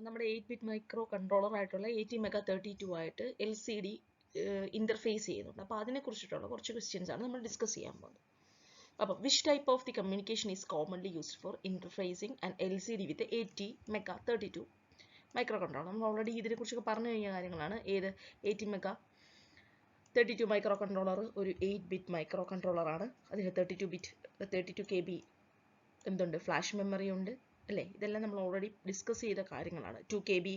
നമ്മുടെ 8-bit micro controller ആയിട്ടുള്ള ATmega32 ആയിട്ട് LCD ഇന്റർഫേസ് ചെയ്യുന്നുണ്ട്. അപ്പോൾ അതിനെക്കുറിച്ചിട്ടുള്ള കുറച്ച് ക്വസ്റ്റ്യൻസ് ആണ് നമ്മൾ ഡിസ്കസ് ചെയ്യാൻ പോകുന്നത്. അപ്പോൾ which type of the communication is commonly used for interfacing and LCD with ATmega32 micro controller? നമ്മൾ ഓൾറെഡി ഇതിനെക്കുറിച്ചൊക്കെ പറഞ്ഞു കഴിഞ്ഞ കാര്യങ്ങളാണ്. ഏത് ATmega32 മൈക്രോ കൺട്രോളർ ഒരു 8-ബിറ്റ് മൈക്രോ കൺട്രോളർ ആണ്. അതിന് 32 KB എന്തുണ്ട്, ഫ്ലാഷ് മെമ്മറി ഉണ്ട് അല്ലേ? ഇതെല്ലാം നമ്മൾ ഓൾറെഡി ഡിസ്കസ് ചെയ്ത കാര്യങ്ങളാണ്. 2 KB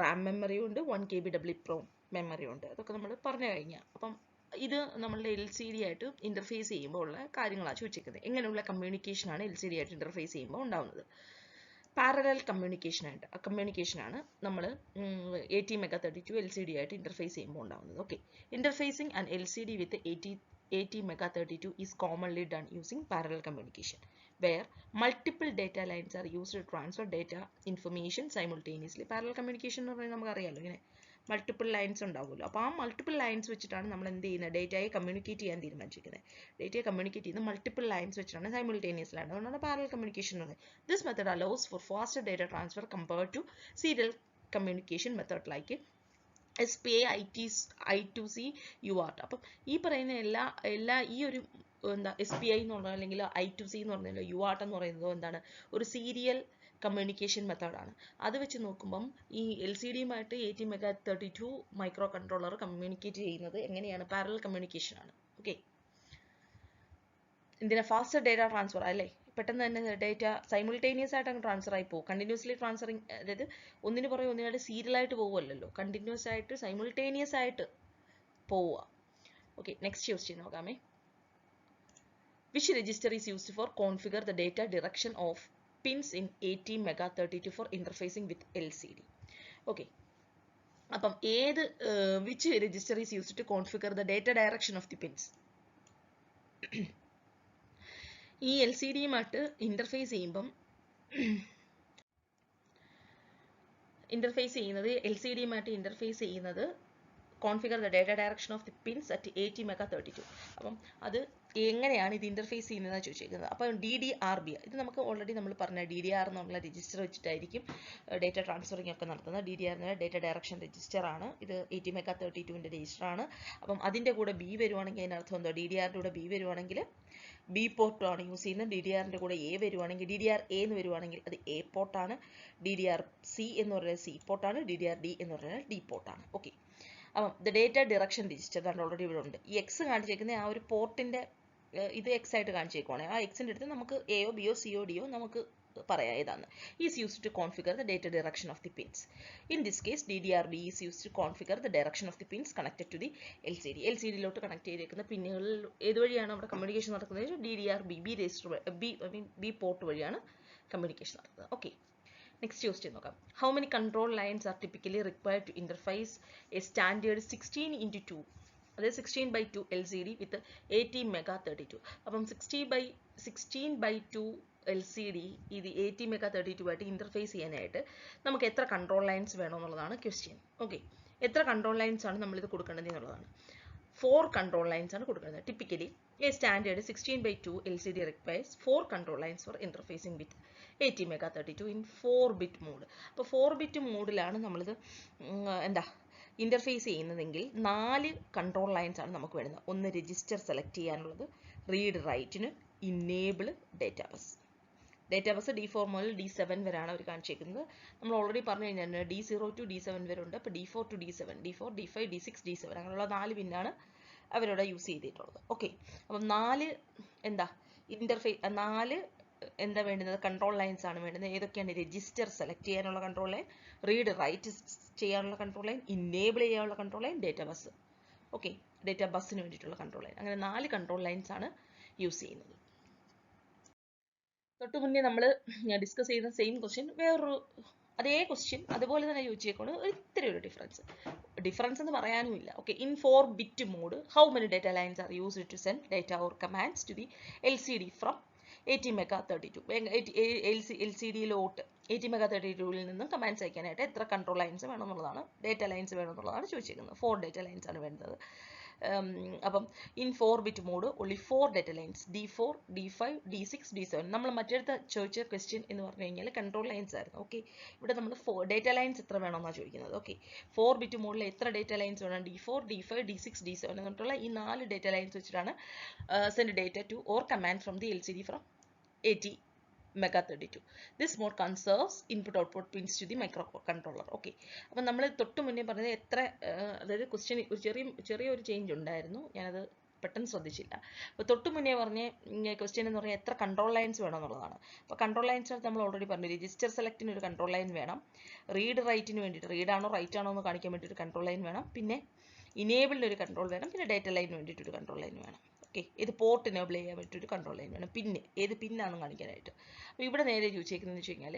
റാം മെമ്മറി ഉണ്ട്, 1 KB EEPROM മെമ്മറി ഉണ്ട്. അതൊക്കെ നമ്മൾ പറഞ്ഞു കഴിഞ്ഞാൽ. അപ്പം ഇത് നമ്മളുടെ LCD ആയിട്ട് ഇന്റർഫേസ് ചെയ്യുമ്പോൾ ഉള്ള കാര്യങ്ങളാണ് ചോദിച്ചിരിക്കുന്നത്. എങ്ങനെയുള്ള കമ്മ്യൂണിക്കേഷനാണ് LCD ആയിട്ട് ഇന്റർഫേസ് ചെയ്യുമ്പോൾ ഉണ്ടാകുന്നത്? പാരലൽ കമ്മ്യൂണിക്കേഷനാണ് നമ്മൾ ATmega32 LCD ആയിട്ട് ഇന്റർഫേസ് ചെയ്യുമ്പോൾ ഉണ്ടാകുന്നത്. Okay, interfacing and LCD with ATmega32 is commonly done using parallel communication, where multiple data lines are used to transfer data information simultaneously. Parallel communication എന്ന് പറഞ്ഞാൽ നമുക്കറിയാലോ, ഇങ്ങനെ മൾട്ടിപ്പിൾ ലൈൻസ് ഉണ്ടാവുമല്ലോ. അപ്പോൾ ആ മൾട്ടിപ്പിൾ ലൈൻസ് വെച്ചിട്ടാണ് നമ്മൾ എന്ത് ചെയ്യുന്നത്, ഡേറ്റയെ കമ്മ്യൂണിക്കേറ്റ് ചെയ്യാൻ തീരുമാനിച്ചിരിക്കുന്നത്. ഡേറ്റയെ കമ്മ്യൂണിക്കേറ്റ് ചെയ്യുന്ന മൾട്ടിപ്പിൾ ലൈൻസ് വെച്ചിട്ടാണ് സൈമിൾട്ടേനിയസ് ലൈൻ. അതുകൊണ്ടാണ് പാരലൽ കമ്മ്യൂണിക്കേഷൻ എന്ന് പറയുന്നത്. This method allows for faster data transfer compared to serial communication method like SPA, I2C, UART. അപ്പം ഈ പറയുന്ന എല്ലാ ഈ ഒരു എന്താ SPI എന്ന് പറഞ്ഞാൽ അല്ലെങ്കിൽ I2C എന്ന് പറഞ്ഞാൽ UART എന്ന് പറയുന്നത് എന്താണ്, ഒരു സീരിയൽ കമ്മ്യൂണിക്കേഷൻ മെത്തേഡാണ്. അത് വെച്ച് നോക്കുമ്പം ഈ LCDയുമായിട്ട് ATmega32 മൈക്രോ കൺട്രോളർ കമ്മ്യൂണിക്കേറ്റ് ചെയ്യുന്നത് എങ്ങനെയാണ്, പാരലൽ കമ്മ്യൂണിക്കേഷൻ ആണ്. ഓക്കെ, എന്തിനാ, ഫാസ്റ്റർ ഡേറ്റ ട്രാൻസ്ഫർ അല്ലേ? പെട്ടെന്ന് തന്നെ ഡേറ്റ സൈമിൾട്ടേനിയസ് ആയിട്ട് അങ്ങ് ട്രാൻസ്ഫർ ആയി പോകും. കണ്ടിന്യൂസ്ലി ട്രാൻസ്ഫറിങ്, അതായത് ഒന്നിന് പുറകെ ഒന്നിനായിട്ട് സീരിയലായിട്ട് പോകുമല്ലോ, കണ്ടിന്യൂസ് ആയിട്ട് സൈമിൾട്ടേനിയസ് ആയിട്ട് പോവുക. ഓക്കെ, നെക്സ്റ്റ് ക്വസ്റ്റ്യൻ നോക്കാമേ. Which register is used for configure the data direction of pins in ATmega32 for interfacing with LCD? Okay, അപ്പം which register is used to configure the data direction of the pins? ഈ LCDയുമായിട്ട് interface ചെയ്യുമ്പം LCDയുമായിട്ട് interface ചെയ്യുന്നത് configure the data direction of the pins at ATmega32. അപ്പം അത് എങ്ങനെയാണ് ഇത് ഇന്റർഫേസ് ചെയ്യുന്നതെന്ന് ചോദിച്ചിരിക്കുന്നത്. അപ്പം DDRB, ഇത് നമുക്ക് ഓൾറെഡി നമ്മൾ പറഞ്ഞ DDR എന്നുള്ള രജിസ്റ്റർ വെച്ചിട്ടായിരിക്കും ഡേറ്റ ട്രാൻസ്ഫറിംഗ് ഒക്കെ നടത്തുന്നത്. DDR എന്ന ഡേറ്റ ഡയറക്ഷൻ രജിസ്റ്റർ ആണ്. ഇത് ATmega32ന്റെ രജിസ്റ്റർ ആണ്. അപ്പം അതിൻ്റെ കൂടെ B വരുവാണെങ്കിൽ അതിനർത്ഥം എന്തോ, DDRന്റെ കൂടെ B വരുവാണെങ്കിൽ B പോർട്ടാണ് യൂസ് ചെയ്യുന്നത്. DDRന്റെ കൂടെ A വരുവാണെങ്കിൽ, DDRA എന്ന് വരുവാണെങ്കിൽ അത് A പോർട്ടാണ്. DDRC എന്ന് പറയുന്നത് C പോർട്ടാണ്. DDRD എന്ന് പറയുന്നത് D പോർട്ടാണ്. ഓക്കെ, അപ്പം ദ ഡേറ്റ ഡിറക്ഷൻ രജിസ്റ്റർ ആണ് ഓൾറെഡി ഇവിടെ ഉണ്ട്. ഈ എക്സ് കാണിച്ചേക്കുന്ന ആ ഒരു പോർട്ടിന്റെ ഇത് എക്സ് ആയിട്ട് കാണിച്ചേക്കുവാണ്. ആ എക്സിൻ്റെ അടുത്ത് നമുക്ക് AO BO CO DO നമുക്ക് പറയാം ഏതാണ്. Is used to configure the data direction of the pins. In this case DDRB is used to configure the direction of the pins connected to the LCD. LCDയിലോട്ട് connect ചെയ്തേക്കുന്ന പിന്നുകളിൽ ഏതുവഴിയാണ് അവിടെ communication നടക്കുന്നത്? DDRB register B port വഴിയാണ് communication നടക്കുന്നത്. Okay, next question നോക്കാം. How many control lines are typically required to interface a standard 16:2, അതായത് 16:2 LCD വിത്ത് ATmega32? അപ്പം 16:2 LCD ഇത് ATmega32 ആയിട്ട് ഇന്റർഫേസ് ചെയ്യാനായിട്ട് നമുക്ക് എത്ര കൺട്രോൾ ലൈൻസ് വേണമെന്നുള്ളതാണ് ക്വസ്റ്റ്യൻ. ഓക്കെ, എത്ര കൺട്രോൾ ലൈൻസ് ആണ് നമ്മളിത് കൊടുക്കേണ്ടത് എന്നുള്ളതാണ്. 4 control lines ആണ് കൊടുക്കുന്നത്. Typically, a standard 16:2 LCD requires 4 control lines for interfacing with ATmega32 in 4-bit mode. അപ്പോൾ 4-bit മോഡിലാണ് നമ്മളിത് ഇന്റർഫേസ് ചെയ്യുന്നതെങ്കിൽ 4 കൺട്രോൾ ലൈൻസ് ആണ് നമുക്ക് വേണ്ടത്. ഒന്ന് രജിസ്റ്റർ സെലക്ട് ചെയ്യാനുള്ളത്, read റൈറ്റിന്, enable data bus D4 മുതൽ D7 വരെയാണ് അവർ കാണിച്ചേക്കുന്നത്. നമ്മൾ ഓൾറെഡി പറഞ്ഞു കഴിഞ്ഞാൽ D0 to D7 വരെ ഉണ്ട്. അപ്പോൾ D4 to D7, D4, D5, D6, D7 അങ്ങനെയുള്ള 4 പിന്നാണ് അവരോട് യൂസ് ചെയ്തിട്ടുള്ളത്. ഓക്കെ, അപ്പം 4 വേണ്ടുന്നത്, കൺട്രോൾ ലൈൻസ് ആണ് വേണ്ടുന്നത്. ഏതൊക്കെയാണ്? രജിസ്റ്റർ സെലക്ട് ചെയ്യാനുള്ള കൺട്രോൾ ലൈൻ, റീഡ് റൈറ്റ് ചെയ്യാനുള്ള കൺട്രോൾ ലൈൻ, ഇന്നേബിൾ ചെയ്യാനുള്ള control line, data bus. Okay, data ബസ്സിന് വേണ്ടിയിട്ടുള്ള കൺട്രോൾ ലൈൻ. അങ്ങനെ 4 കൺട്രോൾ ലൈൻസ് ആണ് യൂസ് ചെയ്യുന്നത്. തൊട്ട് മുന്നേ നമ്മൾ ഡിസ്കസ് ചെയ്ത സെയിം ക്വസ്റ്റ്യൻ വേറൊരു അതേ ക്വസ്റ്റ്യൻ അതുപോലെ തന്നെ ചോദിച്ചേക്കാണ്. ഇത്തിരി ഒരു ഡിഫറൻസ് എന്ന് പറയാനുമില്ല. Okay, in 4-bit mode how many data lines are used to send data or commands to the LCD from ATmega32? LCDയിലോട്ട് ATmega32ൽ നിന്നും കമാൻഡ്സ് അയക്കാനായിട്ട് എത്ര കൺട്രോൾ ലൈൻസ് വേണമെന്നുള്ളതാണ്, ഡേറ്റ ലൈൻസ് വേണമെന്നുള്ളതാണ് ചോദിച്ചിരിക്കുന്നത്. 4 ഡേറ്റ ലൈൻസ് ആണ് വേണ്ടത്. അപ്പം ഇൻ 4-bit mode only 4 data lines D4 D5 D6 D7. നമ്മൾ മറ്റടുത്ത ചോദിച്ച ക്വസ്റ്റ്യൻ എന്ന് പറഞ്ഞു കഴിഞ്ഞാൽ കൺട്രോൾ ലൈൻസ് ആയിരുന്നു. ഓക്കെ, ഇവിടെ നമ്മൾ ഡേറ്റ ലൈൻസ് എത്ര വേണമെന്നാണ് ചോദിക്കുന്നത്. ഓക്കെ, 4-bit മോഡിൽ എത്ര ഡേറ്റ ലൈൻസ് വേണം? D4 D5 D6 D7 എന്നിട്ടുള്ള ഈ 4 ഡേറ്റ ലൈൻസ് വെച്ചിട്ടാണ് send data two or command from the LCD from ATmega32. This mode conserves input-output pins to the microcontroller. Okay, അപ്പം നമ്മൾ തൊട്ട് മുന്നേ പറഞ്ഞത് എത്ര, അതായത് ക്വസ്റ്റ്യൻ ഒരു ചെറിയൊരു ചേഞ്ച് ഉണ്ടായിരുന്നു, ഞാനത് പെട്ടെന്ന് ശ്രദ്ധിച്ചില്ല. അപ്പോൾ തൊട്ട് മുന്നേ പറഞ്ഞ ക്വസ്റ്റ്യൻ എന്ന് പറഞ്ഞാൽ എത്ര കൺട്രോൾ ലൈൻസ് വേണം എന്നുള്ളതാണ്. അപ്പോൾ കൺട്രോൾ ലൈൻസ് നമ്മൾ ഓൾറെഡി പറഞ്ഞു. രജിസ്റ്റർ സെലക്റ്റിന് ഒരു കൺട്രോൾ ലൈൻ വേണം, റീഡ് റൈറ്റിന് വേണ്ടിയിട്ട് റീഡ് ആണോ റൈറ്റ് ആണോ എന്ന് കാണിക്കാൻ വേണ്ടി ഒരു കൺട്രോൾ ലൈൻ വേണം, പിന്നെ ഇനേബിളിന് ഒരു കൺട്രോൾ വേണം, പിന്നെ ഡേറ്റ ലൈനിന് വേണ്ടിയിട്ട് ഒരു കൺട്രോൾ ലൈൻ വേണം. ഓക്കെ, ഇത് പോർട്ട് എനേബിൾ ചെയ്യാൻ വേണ്ടിയിട്ട് ഒരു കൺട്രോൾ ലൈൻ വേണം, പിന്നെ ഏത് പിന്നാണെന്ന് കാണിക്കാനായിട്ട്. അപ്പോൾ ഇവിടെ നേരെ ചോദിച്ചേക്കുന്നതെന്ന് വെച്ച് കഴിഞ്ഞാൽ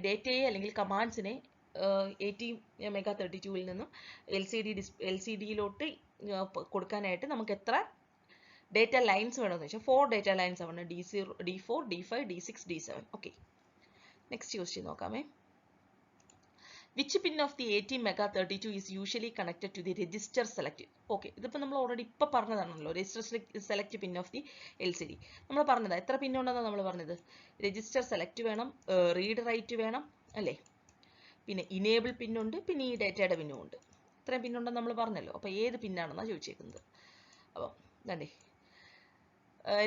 ഡേറ്റയെ അല്ലെങ്കിൽ കമാൻഡ്സിനെ ATmega32 നിന്നും LCDയിലോട്ട് കൊടുക്കാനായിട്ട് നമുക്ക് എത്ര ഡേറ്റ ലൈൻസ് വേണമെന്ന് വെച്ചാൽ 4 ഡേറ്റ ലൈൻസ് ആണ്, D0 D4 D5 D6 D7. Okay, next question നോക്കാമേ. Which pin of the ATmega32 is usually connected to the register select? Okay, ഇതിപ്പോൾ നമ്മൾ ഓൾറെഡി ഇപ്പോൾ പറഞ്ഞതാണല്ലോ, register select pin of the LCD. നമ്മൾ പറഞ്ഞതാ എത്ര പിൻ ഉണ്ടെന്നാണ് നമ്മൾ പറഞ്ഞത്. രജിസ്റ്റർ സെലക്ട് വേണം, റീഡ് റൈറ്റ് വേണം അല്ലേ, പിന്നെ ഇനേബിൾ പിന്നുണ്ട്, പിന്നെ ഈ ഡേറ്റയുടെ പിന്നും ഉണ്ട്. ഇത്രയും പിന്നുണ്ടെന്ന് നമ്മൾ പറഞ്ഞല്ലോ. അപ്പോൾ ഏത് പിന്നാണെന്നാണ് ചോദിച്ചേക്കുന്നത്. അപ്പം ഇതേ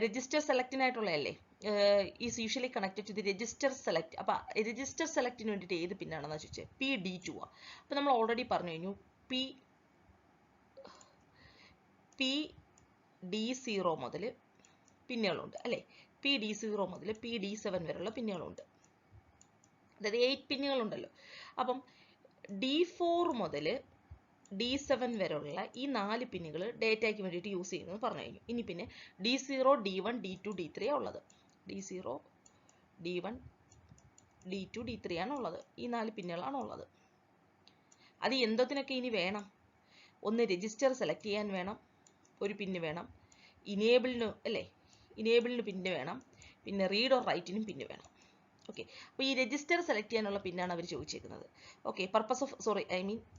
രജിസ്റ്റർ സെലക്റ്റിനായിട്ടുള്ളതല്ലേ, is usually connected to the register select. അപ്പോൾ രജിസ്റ്റർ സെലക്റ്റിന് വേണ്ടിയിട്ട് ഏത് പിന്നാണെന്നാണ് ചോദിച്ചത്. PD2 ആ. അപ്പോൾ നമ്മൾ ഓൾറെഡി പറഞ്ഞു കഴിഞ്ഞു PD0 മുതൽ പിന്നുകളുണ്ട് അല്ലേ, PD0 മുതൽ PD7 വരെയുള്ള പിന്നുകളുണ്ട്, അതായത് 8 പിന്നുകളുണ്ടല്ലോ. അപ്പം D4 മുതൽ D7 വരെയുള്ള ഈ 4 പിന്നുകൾ ഡേറ്റയ്ക്ക് വേണ്ടിയിട്ട് യൂസ് ചെയ്യുന്നത് പറഞ്ഞു കഴിഞ്ഞു. ഇനി പിന്നെ D0 D1 D2 D3 ഉള്ളത്, D0 D1 D2 D3 ആണ് ഉള്ളത്. ഈ 4 പിന്നുകളാണ് ഉള്ളത്. അത് എന്തൊക്കെ ഇനി വേണം? ഒന്ന് രജിസ്റ്റർ സെലക്ട് ചെയ്യാൻ വേണം, ഒരു പിന്ന് വേണം, ഇനേബിളിന് പിന്ന് വേണം, പിന്നെ റീഡ് ഓർ റൈറ്റിനും പിന്ന് വേണം. ഓക്കെ, അപ്പോൾ ഈ രജിസ്റ്റർ സെലക്ട് ചെയ്യാനുള്ള പിന്നാണ് അവർ ചോദിച്ചേക്കുന്നത്. ഓക്കെ,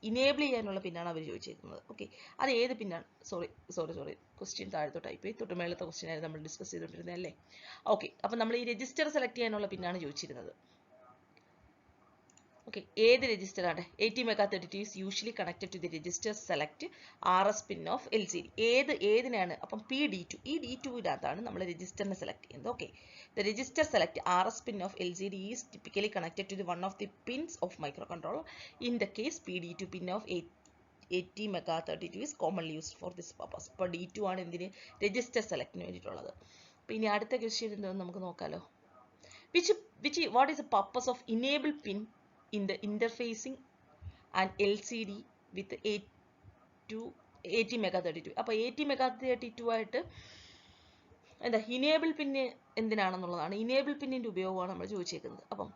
ഇനേബിൾ ചെയ്യാനുള്ള പിന്നാണ് അവർ ചോദിച്ചേക്കുന്നത്. ഓക്കെ, അത് ഏത് പിന്നാണ്? സോറി ക്വസ്റ്റ്യൻ താഴത്തെ ടൈപ്പ് ചെയ്ത് തൊട്ട് മേളത്തെ ക്വസ്റ്റ്യൻ ആയിരുന്നു നമ്മൾ ഡിസ്കസ് ചെയ്തുകൊണ്ടിരുന്നത് അല്ലേ. ഓക്കെ, അപ്പോൾ നമ്മൾ ഈ രജിസ്റ്റർ സെലക്ട് ചെയ്യാനുള്ള പിന്നാണ് ചോദിച്ചിരുന്നത്. ഓക്കെ, ഏത് രജിസ്റ്റർ ആണ്? ATmega32 is usually connected to the register select RS pin of LCD. ഏതിനാണ്? അപ്പം PD2, ഈ D2-നകത്താണ് നമ്മൾ രജിസ്റ്ററിനെ സെലക്ട് ചെയ്യുന്നത്. Okay, the register select RS pin of LCD is typically connected to the one of the pins of microcontroller. In the case, PD2 pin of ATmega32 is commonly used for this purpose. അപ്പോൾ D2 ആണ് എന്തിന്? Register സെലക്റ്റിന് വേണ്ടിയിട്ടുള്ളത്. പിന്നെ അടുത്ത question എന്താണെന്ന് നമുക്ക് നോക്കാമല്ലോ. What is the purpose of enable pin in the interfacing an LCD with ATmega32? അപ്പോൾ ATmega32 ആയിട്ട് എന്താ ഇനേബിൾ പിന്ന് എന്തിനാണെന്നുള്ളതാണ്. ഇനേബിൾ പിന്നിൻ്റെ ഉപയോഗമാണ് നമ്മൾ ചോദിച്ചേക്കുന്നത്. അപ്പം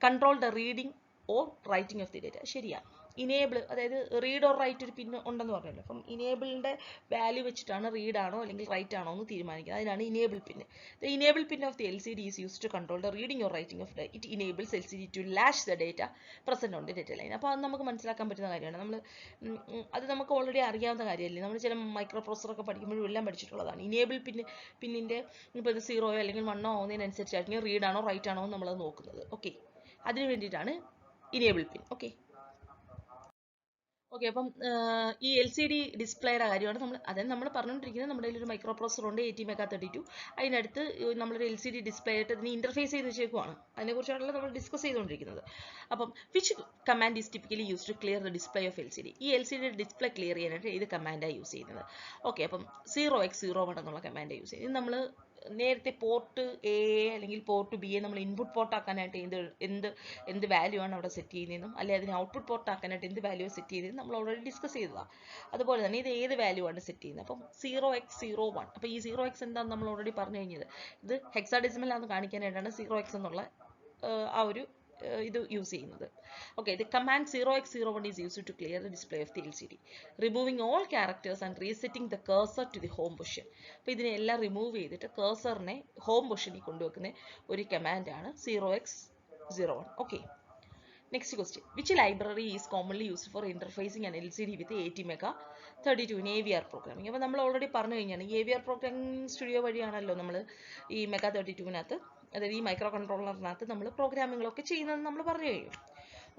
control the reading or writing of the data. ശരിയാണ്. ഇനേബിൾ, അതായത് റീഡ് ഓർ റൈറ്റ് ഒരു പിന്ന് ഉണ്ടെന്ന് പറഞ്ഞല്ലോ. അപ്പം ഇനേബിളിൻ്റെ വാല്യൂ വെച്ചിട്ടാണ് റീഡ് ആണോ അല്ലെങ്കിൽ റൈറ്റ് ആണോ എന്ന് തീരുമാനിക്കുന്നത്. അതിനാണ് enable pin. The enable pin of the LCD is use to control the reading or writing of it enables LCD to latch the data present on the data line. അപ്പോൾ അത് നമുക്ക് മനസ്സിലാക്കാൻ പറ്റുന്ന കാര്യമാണ്. അത് നമുക്ക് ഓൾറെഡി അറിയാവുന്ന കാര്യമല്ലേ. നമ്മൾ ചില മൈക്രോ പ്രോസസറൊക്കെ പഠിക്കുമ്പോഴും എല്ലാം പഠിച്ചിട്ടുള്ളതാണ്. ഇനേബിൾ പിന്നിൻ്റെ ഇപ്പോൾ ഇത് 0 അല്ലെങ്കിൽ 1 ആവുന്നതിനനുസരിച്ചായിരിക്കും റീഡ് ആണോ റൈറ്റ് ആണോ എന്ന് നമ്മളത് നോക്കുന്നത്. ഓക്കെ, അതിന് വേണ്ടിയിട്ടാണ് ഇനേബിൾ പിൻ. ഓക്കെ, അപ്പം ഈ LCD ഡിസ്പ്ലേയുടെ കാര്യമാണ് നമ്മൾ പറഞ്ഞുകൊണ്ടിരിക്കുന്നത്. നമ്മുടെ കയ്യിൽ ഒരു മൈക്രോ പ്രോസസർ ഉണ്ട്, ATmega32. അതിനടുത്ത് നമ്മളൊരു LCD ഡിസ്പ്ലേ ആയിട്ട് അതിനെ ഇൻ്റർഫേസ് ചെയ്ത് വെച്ചേക്കുവാണ്. അതിനെക്കുറിച്ചാണല്ലോ നമ്മൾ ഡിസ്കസ് ചെയ്തുകൊണ്ടിരിക്കുന്നത്. അപ്പം which command is typically use to clear the display of LCD? ഈ LCD ഡിസ്പ്ലേ ക്ലിയർ ചെയ്യാനായിട്ട് ഏത് കമാൻഡാണ് യൂസ് ചെയ്യുന്നത്? ഓക്കെ, അപ്പം 0x01 എന്നുള്ള കമാൻഡാണ് യൂസ് ചെയ്യുന്നത്. നമ്മൾ നേരത്തെ പോർട്ട് A അല്ലെങ്കിൽ പോർട്ട് B നമ്മൾ ഇൻപുട്ട് പോർട്ട് ആക്കാനായിട്ട് എന്ത് വാല്യൂ ആണ് അവിടെ സെറ്റ് ചെയ്യുന്നതെന്നും അല്ലെങ്കിൽ അതിന് ഔട്ട്പുട്ട് പോർട്ട് ആക്കാനായിട്ട് എന്ത് വാല്യൂ സെറ്റ് ചെയ്തതെന്നും നമ്മൾ ഓൾറെഡി ഡിസ്കസ് ചെയ്തതാണ്. അതുപോലെ തന്നെ ഇത് ഏത് വാല്യൂ ആണ് സെറ്റ് ചെയ്യുന്നത്? അപ്പം 0x01. അപ്പോൾ ഈ 0x എന്താണെന്ന് നമ്മൾ ഓൾറെഡി പറഞ്ഞു കഴിഞ്ഞത്. ഇത് ഹെക്സാഡെസിമലാണെന്ന് കാണിക്കാനായിട്ടാണ് 0x എന്നുള്ള ആ ഒരു ഇത് യൂസ് ചെയ്യുന്നത്. Okay, the command 0x01 is used to clear the display of the LCD, removing all characters and resetting the cursor to the home position. അപ്പോൾ ഇതിനെല്ലാം റിമൂവ് ചെയ്തിട്ട് കേഴ്സറിനെ ഹോം പൊസിഷനിൽ കൊണ്ടുവെക്കുന്ന ഒരു കമാൻഡാണ് 0x01. Okay, Next question. Which library is commonly used for interfacing an LCD with 80 mega 32 in AVR programming? അപ്പോൾ നമ്മൾ already പറഞ്ഞു കഴിഞ്ഞാണ് ഈ AVR പ്രോഗ്രാമിംഗ് സ്റ്റുഡിയോ വഴിയാണല്ലോ നമ്മൾ ഈ മെഗാ 32വിനകത്ത് അതായത് ഈ മൈക്രോ കൺട്രോളറിനകത്ത് നമ്മൾ പ്രോഗ്രാമിങ്ങളൊക്കെ ചെയ്യുന്നത് നമ്മൾ പറഞ്ഞു കഴിഞ്ഞു.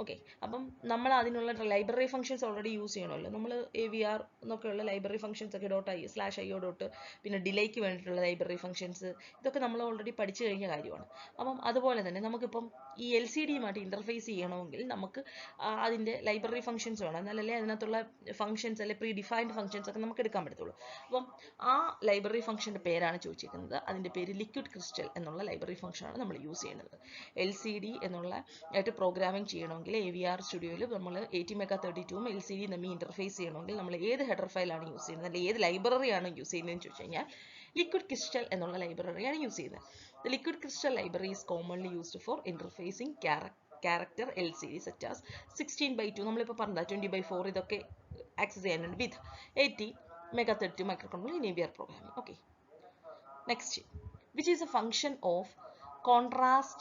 ഓക്കെ, അപ്പം നമ്മൾ അതിനുള്ള ലൈബ്രറി ഫംഗ്ഷൻസ് ഓൾറെഡി യൂസ് ചെയ്യണമല്ലോ. നമ്മൾ AVR എന്നൊക്കെയുള്ള ലൈബ്രറി ഫംഗ്ഷൻസ് ഒക്കെ .io/ പിന്നെ ഡിലേക്ക് വേണ്ടിയിട്ടുള്ള ലൈബ്രറി ഫംഗ്ഷൻസ് ഇതൊക്കെ നമ്മൾ ഓൾറെഡി പഠിച്ചു കഴിഞ്ഞ കാര്യമാണ്. അപ്പം അതുപോലെ തന്നെ നമുക്കിപ്പം ഈ LCDയുമായിട്ട് ഇൻ്റർഫേസ് ചെയ്യണമെങ്കിൽ നമുക്ക് അതിൻ്റെ ലൈബ്രറി ഫംഗ്ഷൻസ് വേണം, എന്നാലല്ലേ അതിനകത്തുള്ള ഫംഗ്ഷൻസ് അല്ലെ പ്രീ ഡിഫൈൻഡ് ഫംഗ്ഷൻസ് ഒക്കെ നമുക്ക് എടുക്കാൻ പറ്റത്തുള്ളൂ. അപ്പം ആ ലൈബ്രറി ഫംഗ്ഷൻ്റെ പേരാണ് ചോദിച്ചിരിക്കുന്നത്. അതിൻ്റെ പേര് ലിക്വിഡ് ക്രിസ്റ്റൽ എന്നുള്ള ലൈബ്രറി ഫംഗ്ഷനാണ് നമ്മൾ യൂസ് ചെയ്യുന്നത്. LCD എന്നുള്ള ആയിട്ട് പ്രോഗ്രാമിംഗ് ചെയ്യണമെങ്കിൽ AVR സ്റ്റുഡിയോയിൽ നമ്മൾ 80 മെഗാ 32ഉം LCD തമ്മിൽ ഇൻ്റർഫേസ് ചെയ്യണമെങ്കിൽ നമ്മൾ ഏത് ഹെഡർ ഫയലാണ് യൂസ് ചെയ്യുന്നത്, അല്ലെങ്കിൽ ഏത് ലൈബ്രറിയാണ് യൂസ് ചെയ്യുന്നതെന്ന് ചോദിച്ചു കഴിഞ്ഞാൽ ലിക്വിഡ് ക്രിസ്റ്റൽ എന്നുള്ള ലൈബ്രറിയാണ് യൂസ് ചെയ്യുന്നത്. The liquid crystal library is commonly used for interfacing character LCD such as 16:2 നമ്മളിപ്പോൾ പറഞ്ഞ 20:4 ഇതൊക്കെ ആക്സസ് ചെയ്യാനുണ്ട് with 80 mega 32 microcontroller in AVR programming. Okay. Next, which is a function of contrast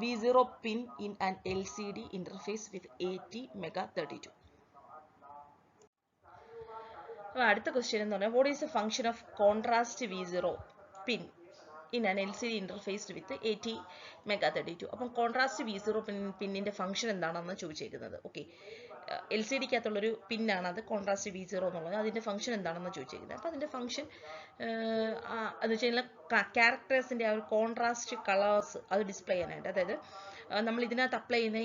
V0 pin in an LCD interface with 80 mega 32? അടുത്ത question എന്ന് പറഞ്ഞാൽ what is the function of contrast V0 pin in an LCD interface with 80 mega 32? അപ്പം contrast V0 പിന്നിൻ്റെ function എന്താണെന്ന് ചോദിച്ചേക്കുന്നത്. Okay, LCDക്കകത്തുള്ളൊരു പിന്നാണ് അത് contrast V0 എന്നുള്ളത്. അതിൻ്റെ function എന്താണെന്ന് ചോദിച്ചേക്കുന്നത്. അപ്പോൾ അതിൻ്റെ ഫംഗ്ഷൻ എന്ന് വെച്ച് കഴിഞ്ഞാൽ ക്യാരക്ടേഴ്സിൻ്റെ ആ ഒരു കോൺട്രാസ്റ്റ് കളേഴ്സ് അത് ഡിസ്പ്ലേ ചെയ്യാനായിട്ട്, അതായത് നമ്മൾ ഇതിനകത്ത് അപ്ലൈ ചെയ്യുന്ന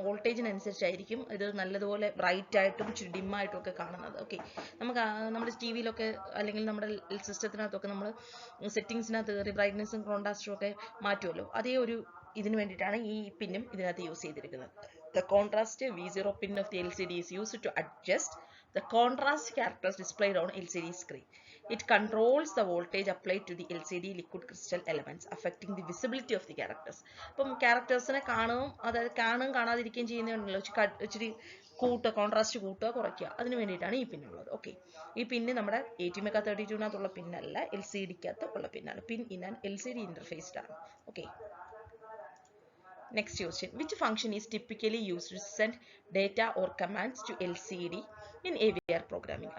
വോൾട്ടേജിനനുസരിച്ചായിരിക്കും ഇത് നല്ലതുപോലെ ബ്രൈറ്റ് ആയിട്ടും ഇച്ചിരി ഡിമ്മായിട്ടും ഒക്കെ കാണുന്നത്. ഓക്കെ, നമുക്ക് നമ്മുടെ TV-യിലൊക്കെ അല്ലെങ്കിൽ നമ്മുടെ സിസ്റ്റത്തിനകത്തൊക്കെ നമ്മൾ സെറ്റിങ്സിനകത്ത് കയറി ബ്രൈറ്റ്നസ്സും കോൺട്രാസ്റ്റും ഒക്കെ മാറ്റുമല്ലോ, അതേ ഒരു ഇതിന് വേണ്ടിയിട്ടാണ് ഈ പിന്നും ഇതിനകത്ത് യൂസ് ചെയ്തിരിക്കുന്നത്. The contrast V0 pin of the LCD is used to adjust the contrast characters displayed on LCD screen. It controls the voltage applied to the LCD liquid crystal elements, affecting the visibility of the characters. അപ്പം ക്യാരക്ടേഴ്സിനെ അതായത് കാണാതിരിക്കുകയും ചെയ്യുന്നുണ്ടല്ലോ, ഇച്ചിരി contrast കൂട്ടുക കുറയ്ക്കുക, അതിന് വേണ്ടിയിട്ടാണ് ഈ പിന്നുള്ളത്. ഓക്കെ, ഈ പിന്ന് നമ്മുടെ 80 മെഗാ 32നകത്തുള്ള പിന്നല്ല, LCDക്കകത്ത് ഉള്ള പിന്നാണ്. പിൻ ഇൻ ആൻ LCD ഇന്റർഫേസ്ഡ് ആണ്. Okay. Next question. Which function is typically used to send data or commands to LCD in AVR programming?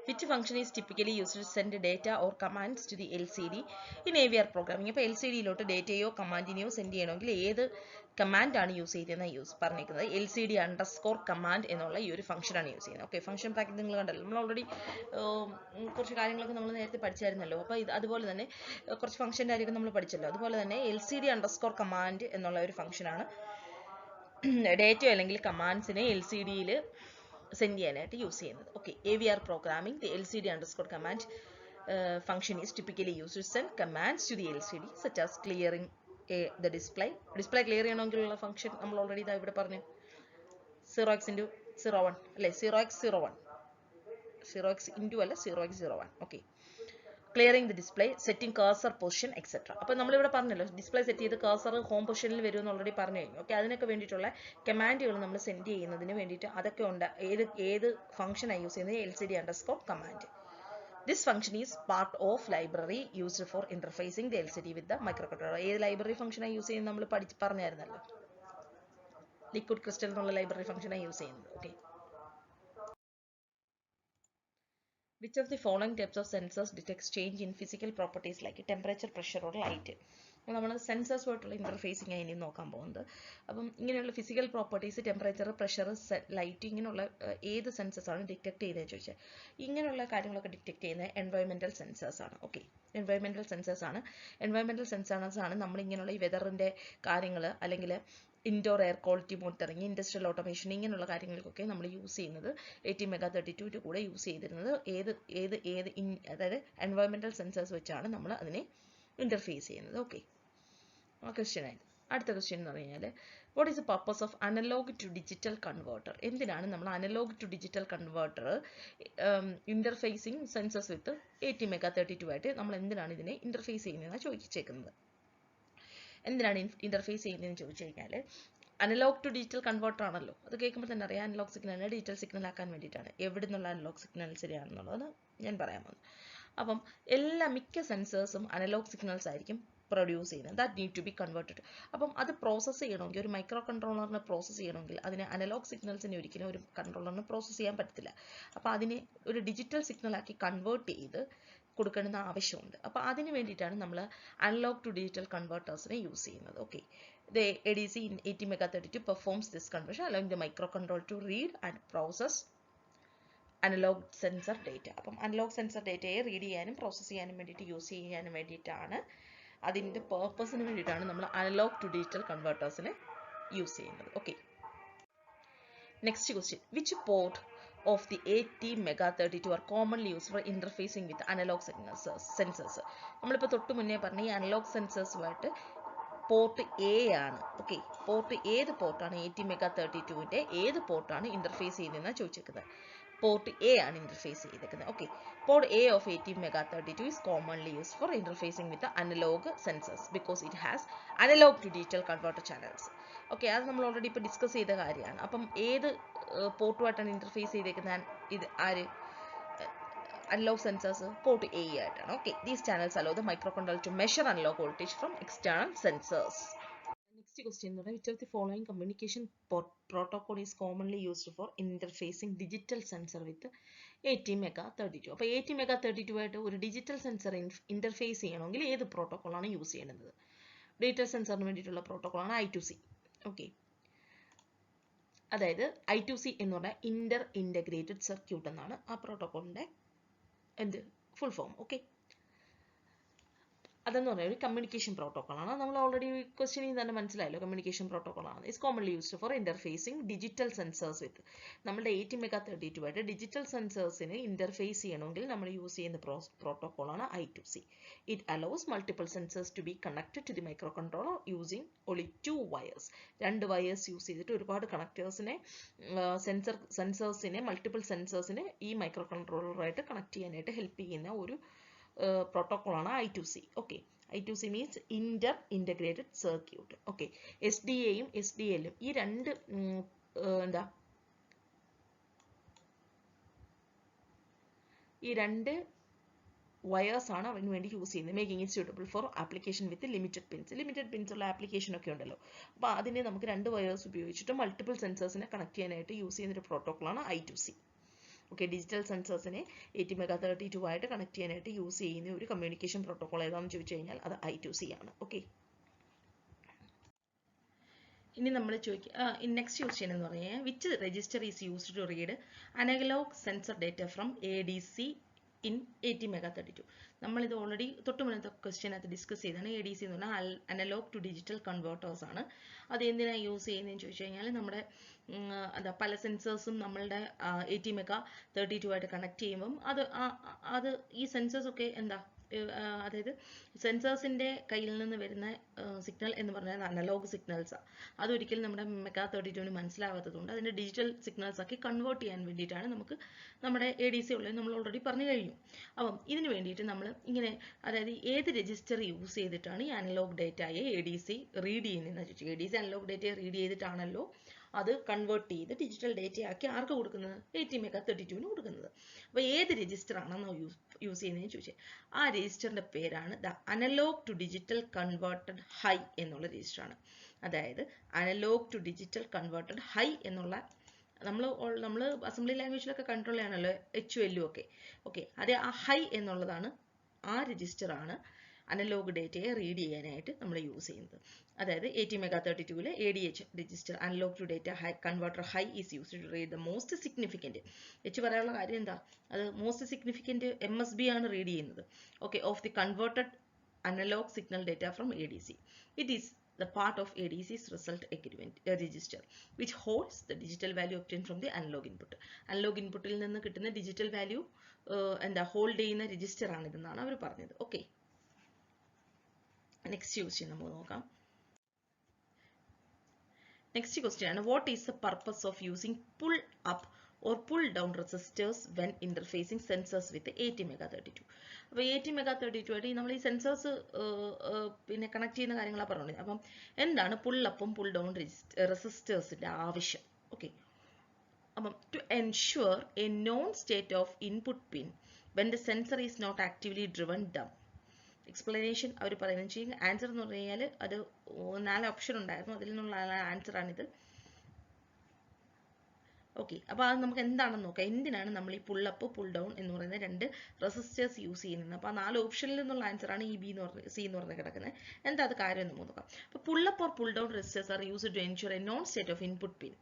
Which function is typically used to send data or commands to the LCD in AVR programming? അപ്പോൾ LCDയിലോട്ട് ഡേറ്റയോ കമാൻഡിനെയോ send ചെയ്യണമെങ്കിൽ ഏത് കമാൻഡാണ് use ചെയ്തതെന്ന് പറഞ്ഞിരിക്കുന്നത്. LCD_command എന്നുള്ള ഈ ഒരു ഫംഗ്ഷനാണ് use ചെയ്യുന്നത്. ഓക്കെ, ഫംഗ്ഷൻ പാക്കറ്റ് നിങ്ങൾ കണ്ടല്ലോ, നമ്മൾ ഓൾറെഡി കുറച്ച് കാര്യങ്ങളൊക്കെ നമ്മൾ നേരത്തെ പഠിച്ചായിരുന്നല്ലോ. അപ്പോൾ അതുപോലെ തന്നെ കുറച്ച് ഫംഗ്ഷൻ്റെ കാര്യമൊക്കെ നമ്മൾ പഠിച്ചല്ലോ. അതുപോലെ തന്നെ LCD_command എന്നുള്ള ഒരു ഫംഗ്ഷനാണ് ഡേറ്റയോ അല്ലെങ്കിൽ കമാൻഡ്സിനെ LCDയിൽ സെൻഡ് ചെയ്യാനായിട്ട് യൂസ് ചെയ്യുന്നത്. Okay, AVR programming, the LCD_command function is typically used to send commands to the LCD such as clearing the display ക്ലിയർ ചെയ്യണമെങ്കിലുള്ള ഫംഗ്ഷൻ നമ്മൾ ഓൾറെഡി ഇതാ ഇവിടെ പറഞ്ഞു, 0x×01 അല്ലെ, 0x01 0x×01. Okay, clearing the display, setting cursor position etcetera. അപ്പോൾ നമ്മളിവിടെ പറഞ്ഞല്ലോ ഡിസ്പ്ലേ സെറ്റ് ചെയ്ത് കഴ്സർ ഹോം പൊസിഷനിൽ വരുമെന്ന് ഓൾറെഡി പറഞ്ഞു കഴിഞ്ഞു. ഓക്കെ, അതിനൊക്കെ വേണ്ടിയിട്ടുള്ള കമാൻഡുകൾ നമ്മൾ സെൻഡ് ചെയ്യുന്നതിന് വേണ്ടിയിട്ട് അതൊക്കെ ഉണ്ട്. ഏത് ഫംഗ്ഷനാണ് യൂസ് ചെയ്യുന്നത്? LCD_command. This function is part of library used for interfacing the LCD with the microcontroller. ഏത് ലൈബ്രറി ഫംഗ്ഷനാണ് യൂസ് ചെയ്യുന്നത് നമ്മൾ പറഞ്ഞായിരുന്നല്ലോ, ലിക്വിഡ് ക്രിസ്റ്റൽ എന്നുള്ള ലൈബ്രറി ഫംഗ്ഷനാണ് യൂസ് ചെയ്യുന്നത്. Okay, which of the following types of sensors detects change in physical properties like temperature, pressure or light? നമ്മൾ sensors ആയിട്ടുള്ള interfacing ഇനി നോക്കാൻ പോകുന്നത്. അപ്പം ഇങ്ങനെയുള്ള physical properties, temperature, pressure, light, ഇങ്ങനെയുള്ള ഏത് സെൻസേഴ്സാണ് ഡിറ്റക്ട് ചെയ്യുന്നതെന്ന് ചോദിച്ചാൽ ഇങ്ങനെയുള്ള കാര്യങ്ങളൊക്കെ ഡിറ്റക്ട് ചെയ്യുന്നത് എൻവയോൺമെൻറ്റൽ സെൻസേഴ്സ് ആണ്. ഓക്കെ, എൻവയോൺമെൻറ്റൽ സെൻസേഴ്സ് ആണ് നമ്മൾ ഇങ്ങനെയുള്ള ഈ വെതറിൻ്റെ കാര്യങ്ങൾ അല്ലെങ്കിൽ indoor air quality monitoring, industrial automation, ഇങ്ങനെയുള്ള കാര്യങ്ങൾക്കൊക്കെ നമ്മൾ യൂസ് ചെയ്യുന്നത് 80 മെഗാ 32 കൂടെ യൂസ് ചെയ്തിരുന്നത് അതായത് എൻവയോൺമെൻറ്റൽ സെൻസേഴ്സ് വെച്ചാണ് നമ്മൾ അതിനെ ഇൻ്റർഫേസ് ചെയ്യുന്നത്. ഓക്കെ, ആ ക്വസ്റ്റ്യൻ ആയിരുന്നു. അടുത്ത ക്വസ്റ്റ്യൻ എന്ന് പറഞ്ഞാൽ what is the purpose of analog to digital converter? എന്തിനാണ് നമ്മൾ analog to digital converter interfacing sensors with 80 mega 32 ആയിട്ട് നമ്മൾ എന്തിനാണ് ഇതിനെ ഇൻ്റർഫേസ് ചെയ്യുന്നതെന്ന് ചോദിച്ചേക്കുന്നത്. എന്തിനാണ് ഇൻ്റർഫേസ് ചെയ്യുന്നതെന്ന് ചോദിച്ചു കഴിഞ്ഞാൽ അനലോഗ് ടു ഡിജിറ്റൽ കൺവേർട്ടർ ആണല്ലോ. അത് കേൾക്കുമ്പോൾ തന്നെ അറിയാം അനലോഗ് സിഗ്നലിനെ ഡിജിറ്റൽ സിഗ്നൽ ആക്കാൻ വേണ്ടിയിട്ടാണ്. എവിടെ നിന്നുള്ള അനലോഗ് സിഗ്നൽ ശരിയാണെന്നുള്ളത് ഞാൻ പറയാൻ പോകുന്നത്. അപ്പം മിക്ക സെൻസേഴ്സും അനലോഗ് സിഗ്നൽസ് ആയിരിക്കും പ്രൊഡ്യൂസ് ചെയ്യുന്നത്. That need to be converted. അപ്പം അത് പ്രോസസ്സ് ചെയ്യണമെങ്കിൽ, ഒരു മൈക്രോ കൺട്രോളറിനെ പ്രോസസ്സ് ചെയ്യണമെങ്കിൽ അതിന് അനലോഗ് സിഗ്നൽസിനെ ഒരിക്കലും ഒരു കൺട്രോളറിന് പ്രോസസ്സ് ചെയ്യാൻ പറ്റത്തില്ല. അപ്പോൾ അതിനെ ഒരു ഡിജിറ്റൽ സിഗ്നലാക്കി കൺവേർട്ട് ചെയ്ത് കൊടുക്കേണ്ട ആവശ്യമുണ്ട്. അപ്പോൾ അതിന് വേണ്ടിയിട്ടാണ് നമ്മൾ അനലോഗ് ടു ഡിജിറ്റൽ കൺവേർട്ടേഴ്സിനെ യൂസ് ചെയ്യുന്നത്. Okay, the ADC in 80MegaThirty-two performs this conversion allowing the microcontroller to read and process analog sensor data. അപ്പം അനലോഗ് സെൻസർ ഡേറ്റയെ റീഡ് ചെയ്യാനും പ്രോസസ്സ് ചെയ്യാനും വേണ്ടിയിട്ട് യൂസ് ചെയ്യാനും വേണ്ടിയിട്ടാണ്, അതിൻ്റെ പേർപ്പസിന് വേണ്ടിയിട്ടാണ് നമ്മൾ അനലോഗ് ടു ഡിജിറ്റൽ കൺവേർട്ടേഴ്സിനെ യൂസ് ചെയ്യുന്നത്. Okay, next question, which port of the 80MegaThirty-two are commonly use for interfacing with analog sensors. നമ്മളിപ്പോൾ തൊട്ട് മുന്നേ പറഞ്ഞ ഈ അനലോഗ് സെൻസേഴ്സുമായിട്ട് പോർട്ട് എ ആണ്. ഓക്കെ, പോർട്ട് ഏത് പോർട്ടാണ് 80MegaThirty-twoന്റെ ഏത് പോർട്ടാണ് ഇന്റർഫേസ് ചെയ്യുന്നതെന്നാണ് ചോദിച്ചിരിക്കുന്നത്. പോർട്ട് എ ആണ് ഇന്റർഫേസ് ചെയ്തിരിക്കുന്നത്. Okay, port A of 80MegaThirty-two is commonly used for interfacing with the analog sensors because it has analog to digital converter channels. Okay, അത് നമ്മൾ ഓൾറെഡി ഇപ്പോൾ ഡിസ്കസ് ചെയ്ത കാര്യമാണ്. അപ്പം ഏത് പോർട്ടുമായിട്ടാണ് ഇന്റർഫേസ് ചെയ്തേക്കുന്നത്? ഇത് ആര്? Analog sensors, port A ആയിട്ടാണ്. Okay, these channels allow the microcontroller to measure analog voltage from external sensors. Next question എന്ന് പറഞ്ഞാൽ, which of the following communication protocol is commonly used for interfacing digital sensor with 80MegaThirty-two? അപ്പോൾ 80MegaThirty-two ആയിട്ട് ഒരു digital sensor interface ചെയ്യണമെങ്കിൽ ഏത് പ്രോട്ടോക്കോളാണ് use ചെയ്യുന്നത്? Digital സെൻസറിന് വേണ്ടിയിട്ടുള്ള പ്രോട്ടോക്കോളാണ് I2C. Okay, അതായത് I2C എന്ന് പറഞ്ഞാൽ ഇന്റർ ഇൻ്റഗ്രേറ്റഡ് സർക്യൂട്ട് എന്നാണ് ആ പ്രോട്ടോക്കോളിൻ്റെ ഫുൾ ഫോം. ഓക്കെ, അതെന്ന് പറഞ്ഞാൽ ഒരു കമ്മ്യൂണിക്കേഷൻ പ്രോട്ടോക്കോൾ ആണ്. നമ്മൾ ഓൾറെഡി ക്വസ്റ്റ്യനിൽ തന്നെ മനസ്സിലായല്ലോ, കമ്മ്യൂണിക്കേഷൻ പ്രോട്ടോക്കോൾ ആണ്. Is commonly used for interfacing digital sensors with. നമ്മുടെ 80MegaThirty-two ആയിട്ട് ഡിജിറ്റൽ സെൻസേഴ്സിന് ഇന്റർഫേസ് ചെയ്യണമെങ്കിൽ നമ്മൾ യൂസ് ചെയ്യുന്ന പ്രോട്ടോക്കോൾ ആണ് I2C. It allows multiple sensors to be connected to the micro controller using only 2 wires. 2 wires use ചെയ്തിട്ട് ഒരുപാട് കണക്ടേഴ്സിനെ, സെൻസേഴ്സിനെ, മൾട്ടിപ്പിൾ സെൻസേഴ്സിനെ ഈ മൈക്രോ കൺട്രോളറായിട്ട് കണക്ട് ചെയ്യാനായിട്ട് ഹെൽപ്പ് ചെയ്യുന്ന ഒരു പ്രോട്ടോക്കോളാണ് I2C. Okay, I2C means inter integrated circuit. Okay, SDAയും SDLും ഈ രണ്ട് വയേഴ്സ് ആണ് അതിന് വേണ്ടി യൂസ് ചെയ്യുന്നത്. Making it suitable for application with limited pins ഉള്ള ആപ്ലിക്കേഷൻ ഒക്കെ ഉണ്ടല്ലോ. അപ്പോൾ അതിനെ നമുക്ക് 2 വയേഴ്സ് ഉപയോഗിച്ചിട്ട് മൾട്ടിപ്പിൾ സെൻസേഴ്സിനെ കണക്ട് ചെയ്യാനായിട്ട് യൂസ് ചെയ്യുന്ന ഒരു പ്രോട്ടോക്കോളാണ് I2C. ഓക്കെ, ഡിജിറ്റൽ സെൻസേഴ്സിനെ 80MegaThirty-two ആയിട്ട് കണക്ട് ചെയ്യാനായിട്ട് യൂസ് ചെയ്യുന്ന ഒരു കമ്മ്യൂണിക്കേഷൻ പ്രോട്ടോക്കോൾ ഏതാണെന്ന് ചോദിച്ചു കഴിഞ്ഞാൽ അത് I2C ആണ്. ഓക്കെ, ഇനി നമ്മൾ നെക്സ്റ്റ് ക്വസ്റ്റ്യൻ എന്ന് പറഞ്ഞാൽ, which register is used to read analog sensor data from ADC in 80MegaThirty-two? നമ്മളിത് ഓൾറെഡി തൊട്ട് മുന്നത്തെ ക്വസ്റ്റ്യനകത്ത് ഡിസ്കസ് ചെയ്താണ്. ADC എന്ന് പറഞ്ഞാൽ അനലോഗ് ടു ഡിജിറ്റൽ കൺവേർട്ടേഴ്സ് ആണ്. അത് എന്തിനാണ് യൂസ് ചെയ്യുന്നതെന്ന് ചോദിച്ചു കഴിഞ്ഞാൽ, നമ്മുടെ പല സെൻസേഴ്സും നമ്മളുടെ 80MegaThirty-two ആയിട്ട് കണക്ട് ചെയ്യുമ്പം അത് ഈ സെൻസേഴ്സ് ഒക്കെ അതായത് സെൻസേഴ്സിൻ്റെ കയ്യിൽ നിന്ന് വരുന്ന സിഗ്നൽ എന്ന് പറഞ്ഞാൽ അനലോഗ് സിഗ്നൽസാണ്. അതൊരിക്കലും നമ്മുടെ MegaThirty-two മനസ്സിലാവാത്തതുകൊണ്ട് അതിൻ്റെ ഡിജിറ്റൽ സിഗ്നൽസ് ആക്കി കൺവേർട്ട് ചെയ്യാൻ വേണ്ടിയിട്ടാണ് നമുക്ക് നമ്മുടെ ADC ഉള്ളത് നമ്മൾ ഓൾറെഡി പറഞ്ഞു കഴിഞ്ഞു. അപ്പം ഇതിന് വേണ്ടിയിട്ട് നമ്മൾ ഇങ്ങനെ, അതായത് ഏത് രജിസ്റ്റർ യൂസ് ചെയ്തിട്ടാണ് ഈ അനലോഗ് ഡേറ്റയെ ADC റീഡ് ചെയ്യുന്നതെന്ന് ചോദിച്ചു. ADC അനലോഗ് ഡേറ്റയെ റീഡ് ചെയ്തിട്ടാണല്ലോ അത് കൺവേർട്ട് ചെയ്ത് ഡിജിറ്റൽ ഡേറ്റയാക്കി ആർക്ക് കൊടുക്കുന്നത്? 80MegaThirty-two കൊടുക്കുന്നത്. അപ്പോൾ ഏത് രജിസ്റ്റർ ആണെന്ന് യൂസ് ചെയ്യുന്നതെന്ന് ചോദിച്ചാൽ ആ രജിസ്റ്ററിൻ്റെ പേരാണ് the analog to digital converted high എന്നുള്ള രജിസ്റ്ററാണ്. അതായത് analog to digital converted high എന്നുള്ള നമ്മൾ അസംബ്ലി ലാംഗ്വേജിലൊക്കെ കൺട്രോൾ ചെയ്യാണല്ലോ HLU ഒക്കെ. ഓക്കെ, അത് ആ ഹൈ എന്നുള്ളതാണ്, ആ രജിസ്റ്ററാണ് അനലോഗ് ഡേറ്റയെ റീഡ് ചെയ്യാനായിട്ട് നമ്മൾ യൂസ് ചെയ്യുന്നത്. അതായത് 80MegaThirty-twoലെ ADH register analog to data high converter high is used to read the most significant. പറയാനുള്ള കാര്യം എന്താ, അത് മോസ്റ്റ് സിഗ്നിഫിക്കൻറ്റ് MSB ആണ് റീഡ് ചെയ്യുന്നത്. Okay, of the converted analog signal data from ADC. It is the part of ADC's result agreement register which holds the digital value obtained from the analog input. Analog inputൽ നിന്ന് കിട്ടുന്ന digital value hold ചെയ്യുന്ന register ആണ് ഇതെന്നാണ് അവർ പറഞ്ഞത്. Okay, next question നമുക്ക് നോക്കാം. Next question ആണ്, what is the purpose of using pull up or pull down resistors when interfacing sensors with 80MegaThirty-two? അപ്പോൾ 80MegaThirty-two ആയിട്ട് നമ്മൾ ഈ സെൻസേഴ്സ് പിന്നെ കണക്ട് ചെയ്യുന്ന കാര്യങ്ങളാണ് പറഞ്ഞത്. അപ്പം എന്താണ് പുൾ അപ്പും പുൾ ഡൗൺ റെസിസ്റ്റേഴ്സിൻ്റെ ആവശ്യം? ഓക്കെ, അപ്പം to ensure a known state of input pin when the sensor is not actively driven down. Explanation അവർ പറയുന്നത് വെച്ചാൽ ആൻസർ എന്ന് പറഞ്ഞു കഴിഞ്ഞാൽ അത് 4 ഓപ്ഷൻ ഉണ്ടായിരുന്നു, അതിൽ നിന്നുള്ള ആൻസർ ആണിത്. ഓക്കെ, അപ്പോൾ അത് നമുക്ക് എന്താണെന്ന് നോക്കാം. എന്തിനാണ് നമ്മൾ ഈ പുൾ അപ്പ് പുൾ ഡൗൺ എന്ന് പറയുന്ന 2 റെസിസ്റ്റേഴ്സ് യൂസ് ചെയ്യുന്നത്? അപ്പോൾ ആ 4 ഓപ്ഷനിൽ നിന്നുള്ള ആൻസർ ആണ് ഈ ബി എന്ന് പറഞ്ഞ സി എന്ന് പറഞ്ഞ് കിടക്കുന്നത്. എന്താ അത് കാര്യം എന്ന് നോക്കാം. അപ്പോൾ pull up or pull down resistors are used to ensure a known state of input pin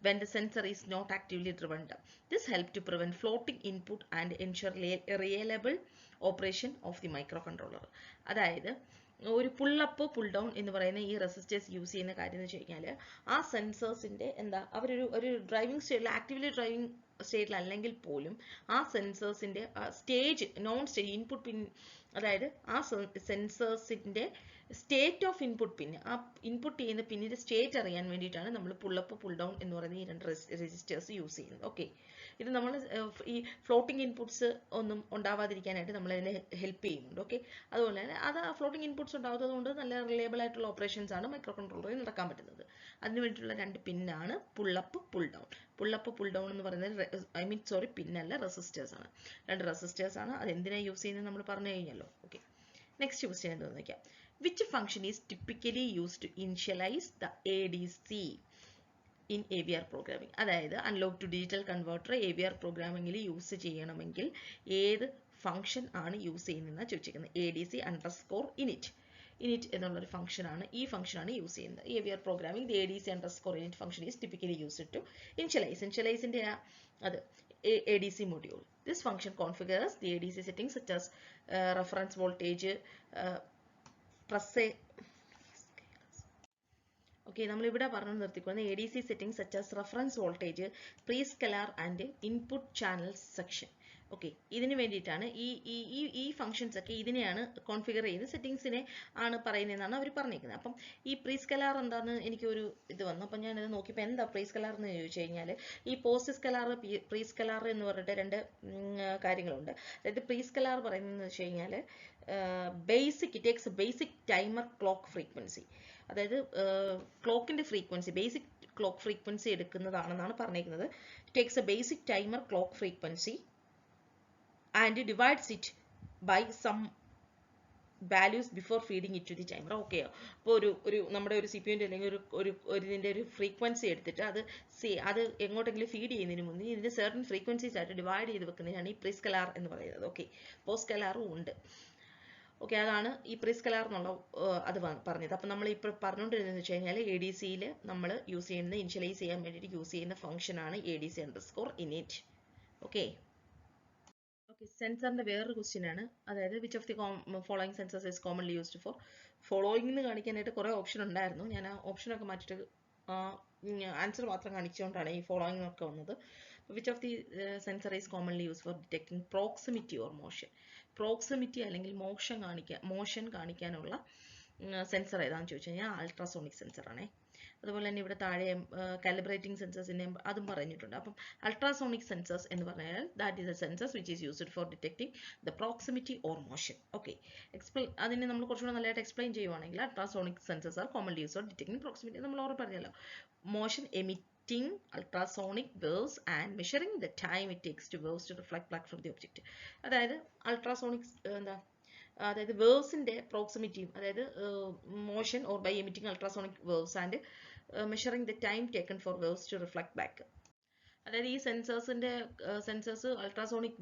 when the sensor is not actively driven down. This helps to prevent floating input and ensure reliable operation of the microcontroller. അതായത് ഒരു pull up pull down എന്ന് പറയുന്ന ഈ resistors use ചെയ്യുന്ന കാര്യം എന്ന് വെച്ച് കഴിഞ്ഞാൽ ആ സെൻസേഴ്സിൻ്റെ എന്താ ഒരു ഡ്രൈവിംഗ് സ്റ്റേറ്റിൽ ആക്റ്റീവ്ലി ഡ്രൈവിംഗ് സ്റ്റേറ്റിൽ അല്ലെങ്കിൽ പോലും ആ സെൻസേഴ്സിൻ്റെ സ്റ്റേജ് നോൺ സ്റ്റേജ് ഇൻപുട്ട് പിൻ, അതായത് ആ സെൻസേഴ്സിൻ്റെ സ്റ്റേറ്റ് ഓഫ് ഇൻപുട്ട് പിൻ, ആ ഇൻപുട്ട് ചെയ്യുന്ന പിന്നിൻ്റെ സ്റ്റേറ്റ് അറിയാൻ വേണ്ടിയിട്ടാണ് നമ്മൾ പുൾ അപ്പ് പുൾ ഡൗൺ എന്ന് പറയുന്ന ഈ 2 രജിസ്റ്റേഴ്സ് യൂസ് ചെയ്യുന്നത്. ഓക്കെ, ഇത് നമ്മൾ ഈ ഫ്ലോട്ടിംഗ് ഇൻപുട്സ് ഒന്നും ഉണ്ടാവാതിരിക്കാനായിട്ട് നമ്മളതിനെ ഹെൽപ്പ് ചെയ്യുന്നുണ്ട്. ഓക്കെ, അതുപോലെ തന്നെ അത് ഫ്ലോട്ടിംഗ് ഇൻപുട്സ് ഉണ്ടാകുന്നത് കൊണ്ട് നല്ല റിലയബിൾ ആയിട്ടുള്ള ഓപ്പറേഷൻസ് ആണ് മൈക്രോ കൺട്രോളറിൽ നടക്കാൻ പറ്റുന്നത്. അതിന് വേണ്ടിയിട്ടുള്ള 2 പിന്നാണ് pull up pull down. Pull up pull down എന്ന് പറയുന്നത് പിന്നല്ല, റെസിസ്റ്റേഴ്സ് ആണ്. 2 റെസിസ്റ്റേഴ്സ് ആണ്. അത് എന്തിനാണ് യൂസ് ചെയ്യുന്നത് നമ്മൾ പറഞ്ഞു കഴിഞ്ഞല്ലോ. ഓക്കെ, നെക്സ്റ്റ് ക്വസ്റ്റ്യൻ എന്താണെന്ന് നോക്കാം. Which function is typically used to initialize the ADC in AVR programming? അതായത് analog to digital converter AVR പ്രോഗ്രാമിംഗിൽ യൂസ് ചെയ്യണമെങ്കിൽ ഏത് ഫംഗ്ഷൻ ആണ് യൂസ് ചെയ്യുന്നതെന്ന് ചോദിച്ചിരിക്കുന്നത്. ADC underscore init. init എന്നുള്ളൊരു ഫംഗ്ഷനാണ്, ഈ ഫംഗ്ഷനാണ് യൂസ് ചെയ്യുന്നത്. AVR programming the ADC underscore init function is typically used to initialize. ഇനിഷ്യലൈസിൻ്റെ അത് ADC module. This function configures the ADC settings such as reference voltage, okay, നമ്മളിവിടെ പറഞ്ഞു നിർത്തിക്കുന്നത് ADC settings such as reference voltage, prescaler and input channel section. Okay, ഇതിന് വേണ്ടിയിട്ടാണ് ഈ functions ഒക്കെ ഇതിനെയാണ് configure ചെയ്ത് സെറ്റിങ്സിനെ ആണ് പറയുന്നതെന്നാണ് അവർ പറഞ്ഞിരിക്കുന്നത്. അപ്പം ഈ പ്രീസ്കലാർ എന്താണെന്ന് എനിക്കൊരു ഇത് വന്നു. അപ്പം ഞാനത് നോക്കിയപ്പോൾ എന്താ പ്രീസ്കലാർ എന്ന് ചോദിച്ചു കഴിഞ്ഞാൽ ഈ പോസ്റ്റ് സ്കലാർ പ്രീസ്കലാർ എന്ന് പറഞ്ഞിട്ട് 2 കാര്യങ്ങളുണ്ട്. അതായത് പ്രീസ്കലാർ പറയുന്നത് വെച്ച് കഴിഞ്ഞാൽ takes basic timer clock frequency, അതായത് ക്ലോക്കിൻ്റെ ഫ്രീക്വൻസി ബേസിക് ക്ലോക്ക് ഫ്രീക്വൻസി എടുക്കുന്നതാണെന്നാണ് പറഞ്ഞിരിക്കുന്നത്. Takes A basic timer clock frequency and divides it by some values before feeding it to the timer. Okay, അപ്പോൾ ഒരു നമ്മുടെ ഒരു CPU-ൻ്റെ അല്ലെങ്കിൽ ഇതിൻ്റെ ഒരു ഫ്രീക്വൻസി എടുത്തിട്ട് അത് എങ്ങോട്ടെങ്കിലും ഫീഡ് ചെയ്യുന്നതിന് മുന്നേ ഇതിൻ്റെ certain ഫ്രീക്വൻസീസ് ആയിട്ട് ഡിവൈഡ് ചെയ്ത് വെക്കുന്നതിനാണ് ഈ പ്രീസ്കലാർ എന്ന് പറയുന്നത്. ഓക്കെ, പോസ്റ്റ് സ്കലാറും ഉണ്ട്. ഓക്കെ, അതാണ് ഈ പ്രീസ്കലാർ എന്നുള്ള അത് പറഞ്ഞത്. അപ്പം നമ്മൾ ഇപ്പോൾ പറഞ്ഞുകൊണ്ടിരുന്നതെന്ന് വെച്ച് കഴിഞ്ഞാൽ ADCയിൽ നമ്മൾ യൂസ് ചെയ്യുന്ന ഇനിഷ്യലൈസ് ചെയ്യാൻ വേണ്ടിയിട്ട് യൂസ് ചെയ്യുന്ന ഫംഗ്ഷനാണ് ADC അണ്ടർസ്കോർ init. ഓക്കെ, സെൻസറിന്റെ വേറൊരു ക്വസ്റ്റ്യൻ ആണ്, അതായത് which of the following sensors is commonly used four. Following എന്ന് കാണിക്കാനായിട്ട് കുറേ ഓപ്ഷൻ ഉണ്ടായിരുന്നു. ഞാൻ ആ ഓപ്ഷനൊക്കെ മാറ്റിയിട്ട് ആൻസർ മാത്രം കാണിച്ചുകൊണ്ടാണ് ഈ ഫോളോയിങ് ഒക്കെ വന്നത്. Which of the sensor is commonly use four detecting proximity or motion. Proximity അല്ലെങ്കിൽ മോഷൻ കാണിക്കാനുള്ള സെൻസർ ഏതാണെന്ന് ചോദിച്ചു കഴിഞ്ഞാൽ അൾട്രാസോണിക് സെൻസറാണേ. അതുപോലെ തന്നെ ഇവിടെ താഴെ കാലിബ്രേറ്റിംഗ് സെൻസേഴ്സിൻ്റെ അതും പറഞ്ഞിട്ടുണ്ട്. അപ്പം അൾട്രാസോണിക് സെൻസേഴ്സ് എന്ന് പറഞ്ഞാൽ that is A sensors which is used four detecting the proximity or motion. Okay, അതിനെ നമ്മൾ കുറച്ചുകൂടെ നല്ലതായിട്ട് എക്സ്പ്ലെയിൻ ചെയ്യുവാണെങ്കിൽ ultrasonic sensors R commonly used four detecting proximity. നമ്മൾ ഓർമ്മ പറഞ്ഞല്ലോ, motion emitting ultrasonic waves and measuring the time it takes to waves to reflect back from the object. അതായത് ultrasonic അതായത് വേവ്സിൻ്റെ പ്രോക്സിമിറ്റിയും, അതായത് motion or by emitting ultrasonic waves and measuring the time taken for waves to reflect back. അതായത് ഈ sensors ultrasonic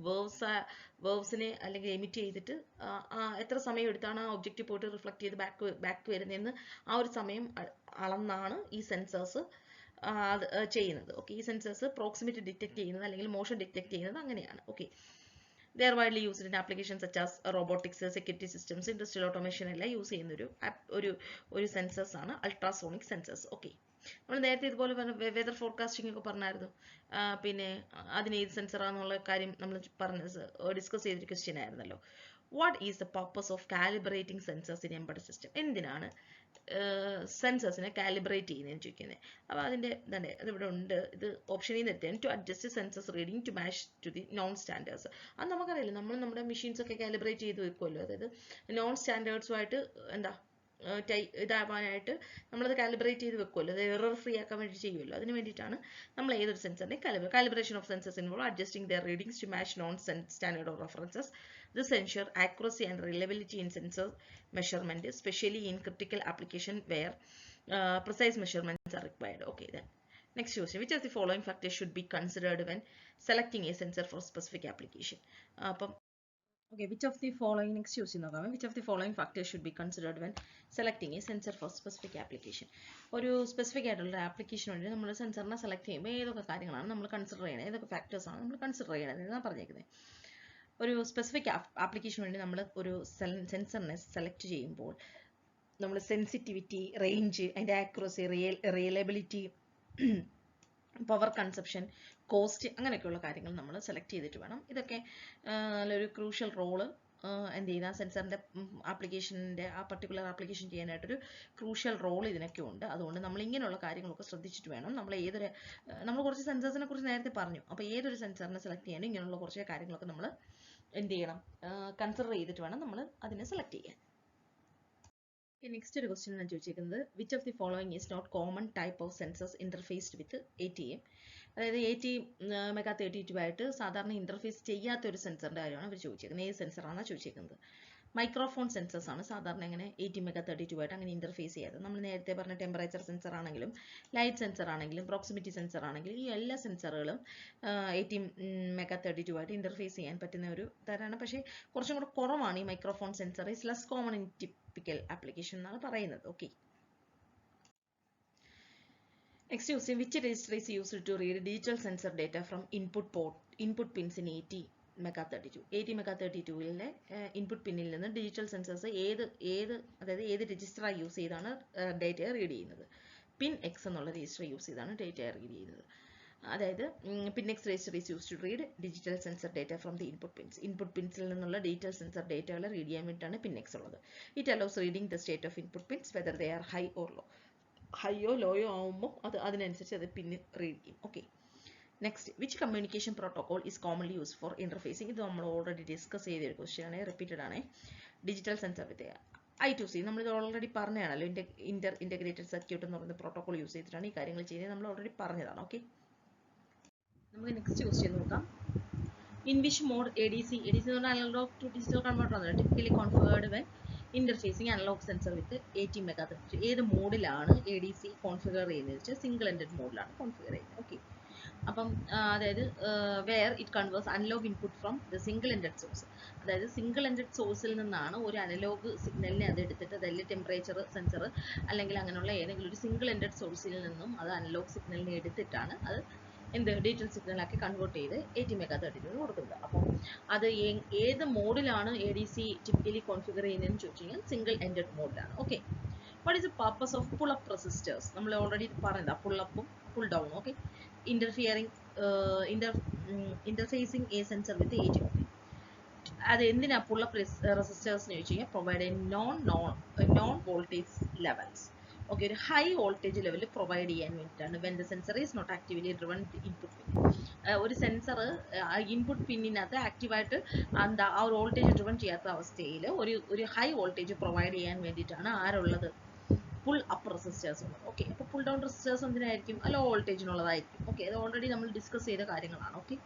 waves അല്ലെങ്കിൽ emit ചെയ്തിട്ട് എത്ര സമയം എടുത്താണ് ആ ഒബ്ജക്റ്റ് പോയിട്ട് റിഫ്ലക്ട് ചെയ്ത് ബാക്ക് വരുന്നതെന്ന് ആ ഒരു സമയം അളന്നാണ് ഈ സെൻസേഴ്സ് ചെയ്യുന്നത്. ഓക്കെ, ഈ സെൻസേഴ്സ് പ്രോക്സിമിറ്റി ഡിറ്റക്ട് ചെയ്യുന്നത് അല്ലെങ്കിൽ മോഷൻ ഡിറ്റക്ട് ചെയ്യുന്നത് അങ്ങനെയാണ്. Okay, they are widely used in applications such as robotics, security systems, industrial automation എല്ലാം യൂസ് ചെയ്യുന്ന ഒരു സെൻസേഴ്സ് ആണ് അൾട്രാസോണിക് സെൻസേഴ്സ്. ഓക്കെ, നമ്മൾ നേരത്തെ ഇതുപോലെ വെതർ ഫോർകാസ്റ്റിംഗ് ഒക്കെ പറഞ്ഞായിരുന്നു. പിന്നെ അതിന് ഏത് സെൻസറാന്നുള്ള കാര്യം നമ്മൾ ഡിസ്കസ് ചെയ്തൊരു ക്വസ്റ്റ്യൻ ആയിരുന്നല്ലോ. What is the purpose of calibrating sensors in embedded system? എന്തിനാണ് സെൻസേഴ്സിനെ കാലിബ്രേറ്റ് ചെയ്യുന്നതെന്ന് ചോദിക്കുന്നത്. അപ്പോൾ അതിൻ്റെ തന്നെ അതിവിടെ ഉണ്ട്. ഇത് ഓപ്ഷനിൽ നിന്ന് എത്തിയാണ് to adjust sensors reading to match to the known standards. അത് നമുക്കറിയില്ല, നമ്മുടെ മെഷീൻസ് ഒക്കെ കാലിബ്രേറ്റ് ചെയ്ത് വെക്കുമല്ലോ. അതായത് നോൺ സ്റ്റാൻഡേർഡ്സുമായിട്ട് ഇതാവാനായിട്ട് നമ്മളത് കാലിബ്രേറ്റ് ചെയ്ത് വെക്കുമല്ലോ, അത് എറർ ഫ്രീ ആക്കാൻ വേണ്ടി ചെയ്യുമല്ലോ. അതിന് വേണ്ടിയിട്ടാണ് നമ്മൾ ഏതൊരു സെൻസറിനെ calibration of sensors involve adjusting their readings to match known standard of references. This ensure accuracy and reliability in sensor measurement, especially in critical application where precise measurements are required. Okay, then next question, which of the following factors should be considered when selecting a sensor for specific application? Okay, which of the following, next question നോക്കാം, which of the following factors should be considered when selecting a sensor for specific application? ഒരു specific ആയിട്ടുള്ള application വേണ്ടി നമ്മൾ സെൻസറിനെ select ചെയ്യുമ്പോൾ ഏതൊക്കെ കാര്യങ്ങളാണ് നമ്മൾ consider ചെയ്യുന്നത്, ഏതൊക്കെ ഫാക്ടേഴ്സ് ആണ് നമ്മൾ കൺസിഡർ ചെയ്യണത് എന്നാണ് പറഞ്ഞേക്കുന്നത്. ഒരു സ്പെസിഫിക് ആപ്ലിക്കേഷൻ വേണ്ടി നമ്മൾ ഒരു സെൻസറിനെ സെലക്ട് ചെയ്യുമ്പോൾ നമ്മൾ സെൻസിറ്റിവിറ്റി, റേഞ്ച്, അതിൻ്റെ accuracy, reliability, power consumption, cost, അങ്ങനെയൊക്കെയുള്ള കാര്യങ്ങൾ നമ്മൾ സെലക്ട് ചെയ്തിട്ട് വേണം. ഇതൊക്കെ നല്ലൊരു ക്രൂഷ്യൽ റോള് എന്ത് ചെയ്യുന്ന സെൻസറിൻ്റെ ആപ്ലിക്കേഷൻ്റെ ആ പർട്ടിക്കുലർ ആപ്ലിക്കേഷൻ ചെയ്യാനായിട്ടൊരു ക്രൂഷ്യൽ റോൾ ഇതിനൊക്കെ ഉണ്ട്. അതുകൊണ്ട് നമ്മൾ ഇങ്ങനെയുള്ള കാര്യങ്ങളൊക്കെ ശ്രദ്ധിച്ചിട്ട് വേണം നമ്മൾ കുറച്ച് സെൻസേഴ്സിനെ കുറിച്ച് നേരത്തെ പറഞ്ഞു. അപ്പോൾ ഏതൊരു സെൻസറിനെ സെലക്ട് ചെയ്യാനും ഇങ്ങനെയുള്ള കുറച്ച് കാര്യങ്ങളൊക്കെ നമ്മൾ എന്ത് ചെയ്യണം, കൺസിഡർ ചെയ്തിട്ട് വേണം നമ്മൾ അതിനെ സെലക്ട് ചെയ്യാൻ. നെക്സ്റ്റ് ഒരു ക്വസ്റ്റ്യൻ ഞാൻ ചോദിച്ചിരിക്കുന്നത്, which of the following is not common type of sensors interfaced with ATM? അതായത് ATmega32 ആയിട്ട് സാധാരണ ഇന്റർഫേസ് ചെയ്യാത്ത ഒരു സെൻസറിന്റെ കാര്യമാണ് അവർ ചോദിച്ചിരിക്കുന്നത്. ഏത് സെൻസറാണ് ചോദിച്ചിരിക്കുന്നത്? മൈക്രോഫോൺ സെൻസേഴ്സ് ആണ് സാധാരണ അങ്ങനെ ATmega32 ആയിട്ട് അങ്ങനെ ഇന്റർഫേസ് ചെയ്യാത്തത്. നമ്മൾ നേരത്തെ പറഞ്ഞ ടെമ്പറേച്ചർ സെൻസർ ആണെങ്കിലും ലൈറ്റ് സെൻസർ ആണെങ്കിലും പ്രോക്സിമിറ്റി സെൻസർ ആണെങ്കിലും ഈ എല്ലാ സെൻസറുകളും ATmega32 ആയിട്ട് ഇന്റർഫേസ് ചെയ്യാൻ പറ്റുന്ന ഒരു തരമാണ്. പക്ഷേ കുറച്ചും കൂടെ കുറവാണ് ഈ microphone sensor. Is less common in typical application എന്നാണ് പറയുന്നത്. Okay, next question, which register is used to read digital sensor data from input pins in ATmega32ലെ ഇൻപുട്ട് പിന്നിൽ നിന്ന് ഡിജിറ്റൽ സെൻസേഴ്സ് ഏത് രജിസ്റ്ററായി യൂസ് ചെയ്താണ് ഡേറ്റയെ റീഡ് ചെയ്യുന്നത്? പിൻ എക്സ് എന്നുള്ള രജിസ്റ്റർ യൂസ് ചെയ്താണ് ഡേറ്റയെ റീഡ് ചെയ്യുന്നത്. അതായത് pin X register is use to read digital sensor data from the input പിൻസിൽ നിന്നുള്ള ഡിജിറ്റൽ സെൻസർ ഡേറ്റകളെ റീഡ് ചെയ്യാൻ വേണ്ടിയിട്ടാണ് പിൻ എക്സ് ഉള്ളത്. It allows reading the state of input pins whether they are ഹൈയോ ലോയോ ആവുമ്പോൾ അതിനനുസരിച്ച് അത് പിൻ റീഡ് ചെയ്യും. Okay, next, which communication protocol is commonly use for interfacing? ഇത് നമ്മൾ ഓൾറെഡി ഡിസ്കസ് ചെയ്തൊരു ക്വസ്റ്റ്യൻ ആണ്, റിപ്പീറ്റഡ് ആണ്. ഡിജിറ്റൽ സെൻസർ വിത്ത് I2C നമ്മളിത് ഓൾറെഡി പറഞ്ഞതാണല്ലോ. ഇന്റഗ്രേറ്റഡ് സർക്യൂട്ട് എന്ന് പറയുന്ന പ്രോട്ടോകോൾ യൂസ് ചെയ്തിട്ടാണ് ഈ കാര്യങ്ങൾ ചെയ്യുന്നത്. നമ്മൾ ഓൾറെഡി പറഞ്ഞതാണ്. ഓക്കെ, നമുക്ക് നെക്സ്റ്റ് ക്വസ്റ്റ്യൻ നോക്കാം. ഇൻ വിച്ച് മോഡ് ADC എന്ന് പറഞ്ഞാൽ അനലോഗ് ടു ഡിജിറ്റൽ കൺവേർട്ടർ ആണ്, typically configured when interfacing analog sensor with ATmega32. ഏത് മോഡിലാണ് ADC കോൺഫിഗർ ചെയ്യുന്നത് വെച്ചാൽ സിംഗിൾ എൻഡഡ് മോഡിലാണ് കോൺഫിഗർ ചെയ്യുന്നത്. ഓക്കെ, അപ്പം അതായത് where it converts analog input from the single ended source. അതായത് സിംഗിൾ എൻഡഡ് സോഴ്സിൽ നിന്നാണ് ഒരു അനലോഗ് സിഗ്നലിനെ അത് എടുത്തിട്ട്, അതായത് ടെമ്പറേച്ചർ സെൻസർ അല്ലെങ്കിൽ അങ്ങനെയുള്ള ഏതെങ്കിലും ഒരു സിംഗിൾ എൻഡഡ് സോഴ്സിൽ നിന്നും അത് അനലോഗ് സിഗ്നലിനെ എടുത്തിട്ടാണ് അത് ഡിജിറ്റൽ സിഗ്നലാക്കി കൺവേർട്ട് ചെയ്ത് ATmega32 കൊടുക്കുന്നത്. അപ്പം അത് ഏത് മോഡിലാണ് ADC ടിപ്പിക്കലി കോൺഫിഗർ ചെയ്യുന്നതെന്ന് ചോദിച്ചു കഴിഞ്ഞാൽ സിംഗിൾ എൻഡഡ് മോഡിലാണ്. Okay, what is the purpose of pull up resistors? നമ്മൾ ഓൾറെഡി പറഞ്ഞതാ, പുൾ അപ്പും പുൾ ഡൗണും. Okay, interfacing a sensor with the ATM. അത് എന്തിനാ പുൾ അപ്പ് റെസിസ്റ്റേഴ്സ് എന്ന് ചോദിച്ചു കഴിഞ്ഞാൽ provide known voltage levels. Okay, ഒരു ഹൈ വോൾട്ടേജ് ലെവൽ പ്രൊവൈഡ് ചെയ്യാൻ വേണ്ടിയിട്ടാണ്. When the sensor is not actively driven input pin. ഒരു സെൻസർ ഇൻപുട്ട് പിന്നിനകത്ത് ആക്റ്റീവായിട്ട് ആ ഒരു വോൾട്ടേജ് ഡ്രിവൺ ചെയ്യാത്ത അവസ്ഥയിൽ ഒരു ഹൈ വോൾട്ടേജ് പ്രൊവൈഡ് ചെയ്യാൻ വേണ്ടിയിട്ടാണ് ആരുള്ളത്? പുൾ അപ്പ് റെസിസ്റ്റേഴ്സ് ഉള്ളത്. ഓക്കെ, അപ്പോൾ പുൾ ഡൗൺ റെസിസ്റ്റേഴ്സ് എന്തിനായിരിക്കും? ലോ വോൾട്ടേജിനുള്ളതായിരിക്കും. ഓക്കെ, അത് ഓൾറെഡി നമ്മൾ ഡിസ്കസ് ചെയ്ത കാര്യങ്ങളാണ്. Okay,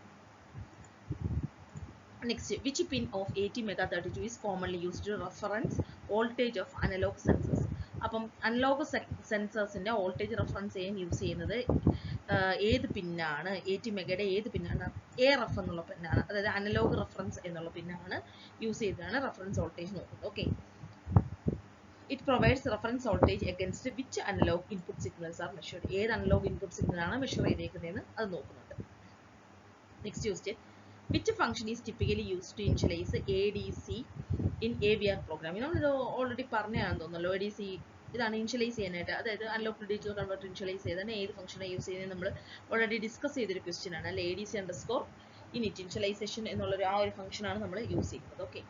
next, which pin of ATmega32 is commonly used to reference voltage of analog sensors? അപ്പം അനലോഗ് സെൻസേഴ്സിന്റെ വോൾട്ടേജ് റെഫറൻസ് ചെയ്യാൻ യൂസ് ചെയ്യുന്നത് ഏത് പിന്നാണ്? ATmega-യുടെ ഏത് പിന്നാണ്? ARF എന്നുള്ള പിന്നാണ്. അതായത് അനലോഗ് റെഫറൻസ് എന്നുള്ള പിന്നാണ് യൂസ് ചെയ്താണ് റെഫറൻസ് വോൾട്ടേജ് നോക്കുന്നത്. Okay, it provides reference voltage against which analog input signals are measured? ഏത് അനലോഗ് ഇൻപുട്ട് സിഗ്നലാണ് മെഷർ ചെയ്തേക്കുന്നതെന്ന് അത് നോക്കുന്നുണ്ട്. Next question, which function is typically used to initialize ADC in AVR programming? നമ്മൾ already പറഞ്ഞാണെന്ന് തോന്നുന്നല്ലോ. ADC ഇതാണ് ഇനിഷ്യലൈസ് ചെയ്യാനായിട്ട്, അതായത് analog to digital converter initialize ചെയ്താണ് ഏത് ഫംഗ്ഷനാണ് യൂസ് ചെയ്യുന്നത് നമ്മൾ ഓൾറെഡി ഡിസ്കസ് ചെയ്തൊരു ക്വസ്റ്റ്യൻ ആണ് അല്ലെ. ADC_init ഇനിഷ്യലൈസേഷൻ എന്നുള്ള ആ ഒരു ഫംഗ്ഷനാണ് നമ്മൾ യൂസ് ചെയ്യുന്നത്. ഓക്കെ,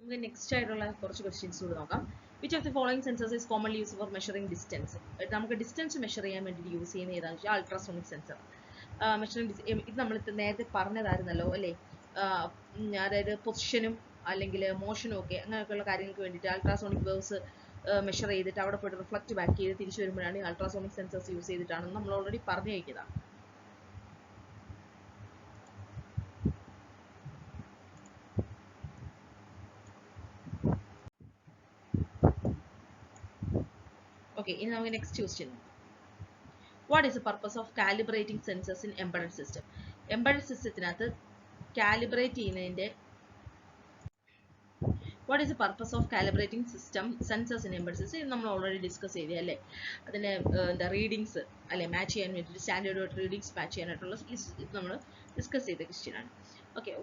നമുക്ക് നെക്സ്റ്റ് ആയിട്ടുള്ള കുറച്ച് ക്വസ്റ്റ്യൻസ് കൂടെ നോക്കാം. Which of the following sensors is commonly use for measuring distance? നമുക്ക് ഡിസ്റ്റൻസ് മെഷർ ചെയ്യാൻ വേണ്ടി യൂസ് ചെയ്യുന്ന ഏതാണെന്ന് വെച്ചാൽ അൾട്രാസോണിക് സെൻസർ. മെഷറിംഗ് ഇത് നമ്മൾ നേരത്തെ പറഞ്ഞതായിരുന്നല്ലോ അല്ലേ. അതായത് പൊസിഷനും അല്ലെങ്കിൽ മോഷനും ഒക്കെ അങ്ങനെയൊക്കെയുള്ള കാര്യങ്ങൾക്ക് വേണ്ടിയിട്ട് അൾട്രാസോണിക് വേവ്സ് മെഷർ ചെയ്തിട്ട് അവിടെ പോയിട്ട് റിഫ്ലക്റ്റ് ബാക്ക് ചെയ്ത് തിരിച്ചു വരുമ്പോഴാണ് അൾട്രാസോണിക് സെൻസേഴ്സ് യൂസ് ചെയ്തിട്ടാണെന്ന് നമ്മൾ ഓൾറെഡി പറഞ്ഞു കഴിഞ്ഞതാണ്. ഓക്കെ, ഇനി നമുക്ക് നെക്സ്റ്റ് ക്വസ്റ്റ്യൻ നോക്കാം. What is the purpose of calibrating sensors in embedded system? Embedded സിസ്റ്റത്തിനകത്ത് കാലിബ്രേറ്റ് ചെയ്യുന്നതിന്റെ what is the purpose of calibrating system sensors in embedded system? ഇത് നമ്മൾ ഓൾറെഡി ഡിസ്കസ് ചെയ്തേ അല്ലേ? അതിന്റെ എന്താ റീഡിങ്സ് അല്ലെ മാച്ച് ചെയ്യാൻ വേണ്ടിയിട്ട് സ്റ്റാൻഡേർഡ് റീഡിങ്സ് മാച്ച് ചെയ്യാനായിട്ടുള്ള ഇത് നമ്മൾ ഡിസ്കസ് ചെയ്ത ക്വസ്റ്റ്യൻ ആണ്. Okay,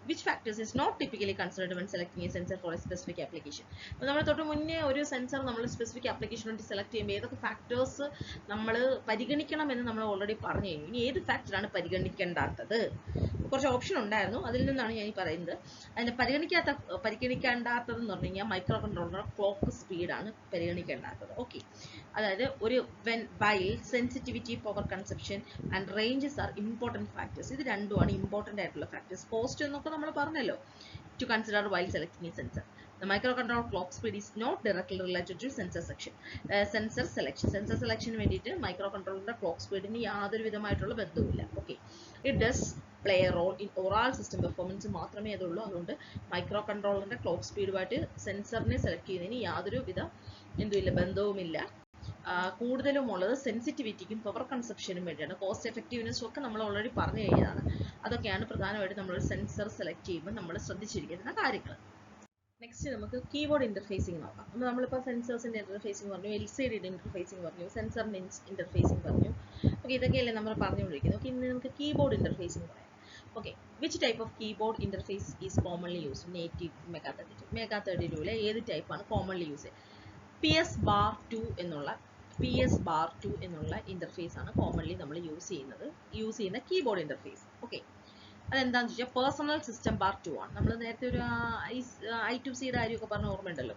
which factors is not typically considered when selecting a sensor for a specific application? അപ്പോൾ നമ്മൾ തൊട്ട് മുന്നേ ഒരു സെൻസർ നമ്മൾ സ്പെസിഫിക് ആപ്ലിക്കേഷൻ വേണ്ടി സെലക്ട് ചെയ്യുമ്പോൾ ഏതൊക്കെ ഫാക്ടേഴ്സ് നമ്മൾ പരിഗണിക്കണം എന്ന് നമ്മൾ ഓൾറെഡി പറഞ്ഞു കഴിഞ്ഞു. ഇനി ഏത് ഫാക്ടറാണ് പരിഗണിക്കേണ്ടാത്തത്? കുറച്ച് ഓപ്ഷൻ ഉണ്ടായിരുന്നു, അതിൽ നിന്നാണ് ഞാൻ ഈ പറയുന്നത്. അതിന് പരിഗണിക്കേണ്ടാത്തതെന്ന് പറഞ്ഞു കഴിഞ്ഞാൽ മൈക്രോ കൺട്രോളറുടെ ക്ലോക്ക് സ്പീഡാണ് പരിഗണിക്കേണ്ടാത്തത്. ഓക്കെ, അതായത് ഒരു while sensitivity, power consumption and ranges are important factors. ഇത് രണ്ടുമാണ് ഇമ്പോർട്ടൻ്റ് ആയിട്ടുള്ള ഫാക്ടേഴ്സ്. കോസ്റ്റ് എന്നൊക്കെ നമ്മൾ പറഞ്ഞല്ലോ to consider while selecting a sensor. The microcontroller clock speed is not directly related to sensor selection. Sensor selection വേണ്ടിയിട്ട് micro കൺട്രോളറിന്റെ clock സ്പീഡിന് യാതൊരു വിധമായിട്ടുള്ള ബന്ധവുമില്ല. Okay, it does play a role in overall system performance മാത്രമേ അതുള്ളൂ. അതുകൊണ്ട് micro കൺട്രോളറിന്റെ ക്ലോക്ക് സ്പീഡുമായിട്ട് സെൻസറിനെ സെലക്ട് ചെയ്യുന്നതിന് യാതൊരു വിധ എന്തുമില്ല, ബന്ധവുമില്ല. കൂടുതലും ഉള്ളത് സെൻസിറ്റിവിറ്റിക്കും പവർ കൺസപ്ഷനും വേണ്ടിയാണ്. കോസ്റ്റ് എഫക്റ്റീവ്നെസ്സും ഒക്കെ നമ്മൾ ഓൾറെഡി പറഞ്ഞു കഴിഞ്ഞതാണ്. അതൊക്കെയാണ് പ്രധാനമായിട്ട് നമ്മൾ സെൻസർ സെലക്ട് ചെയ്യുമ്പോൾ നമ്മൾ ശ്രദ്ധിച്ചിരിക്കുന്ന കാര്യങ്ങൾ. നെക്സ്റ്റ് നമുക്ക് കീബോർഡ് ഇന്റർഫേസിംഗ് നോക്കാം. അപ്പോൾ നമ്മളിപ്പോൾ സെൻസേഴ്സിന്റെ ഇന്റർഫേസിംഗ് പറഞ്ഞു, LCDയുടെ ഇന്റർഫേസിംഗ് പറഞ്ഞു, സെൻസറിന്റെ ഇന്റർഫേസിംഗ് പറഞ്ഞു. ഓക്കെ, ഇതൊക്കെയല്ലേ നമ്മൾ പറഞ്ഞുകൊണ്ടിരിക്കുന്നത്. ഓക്കെ, ഇന്ന് നമുക്ക് കീബോർഡ് ഇന്റർഫേസിംഗ് പറയാം. Okay, which type of keyboard interface is commonly use in MEGA32? ഏത് ടൈപ്പാണ് കോമൺലി യൂസ് ചെയ്യുന്നത്? PS bar 2 എന്നുള്ള ഇന്റർഫേസ് ആണ് കോമൺലി നമ്മൾ യൂസ് ചെയ്യുന്ന കീബോർഡ് ഇന്റർഫേസ്. ഓക്കെ, അതെന്താണെന്ന് ചോദിച്ചാൽ പേഴ്സണൽ സിസ്റ്റം ബാർ 2 ആണ്. നമ്മൾ നേരത്തെ ഒരു I2Cയുടെ കാര്യമൊക്കെ പറഞ്ഞ ഓർമ്മയുണ്ടല്ലോ.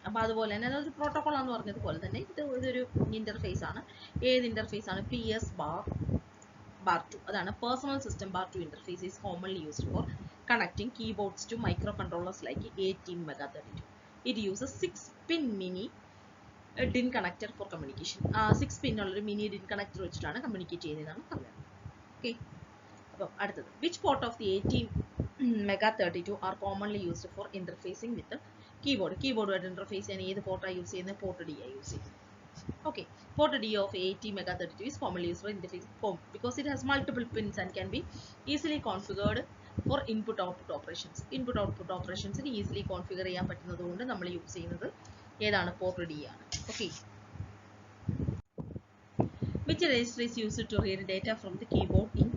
അപ്പോൾ അതുപോലെ തന്നെ അതൊരു പ്രോട്ടോകോൾ ആണെന്ന് പറഞ്ഞതുപോലെ തന്നെ ഇതൊരു ഇന്റർഫേസ് ആണ്. ഏത് ഇന്റർഫേസ് ആണ്? PS bar 2. അതാണ് personal system bar 2 interface is commonly used for connecting keyboards to micro controllers like ATmega32. It uses 6-pin mini DIN connector for communication. 6-pin ഉള്ളൊരു മിനി DIN connector വെച്ചിട്ടാണ് communicate ചെയ്യുന്നതാണ് പറഞ്ഞത്. Okay, അപ്പം അടുത്തത് which port of the ATmega32 are commonly used for interfacing with the keyboard? കീബോർഡുമായിട്ട് interface ചെയ്യാൻ ഏത് പോർട്ടാണ് യൂസ് ചെയ്യുന്നത്? പോർട്ട് D ആണ് യൂസ് ചെയ്യുന്നത്. Okay, port D of ATmega32 is commonly used for interface because it has multiple pins and can be easily configured for input-output operations. Input-output operations easily configure ചെയ്യാൻ പറ്റുന്നതുകൊണ്ട് നമ്മൾ use ചെയ്യുന്നത് ഏതാണ്? Port D ആണ്. Okay, which register is used to read data from the keyboard in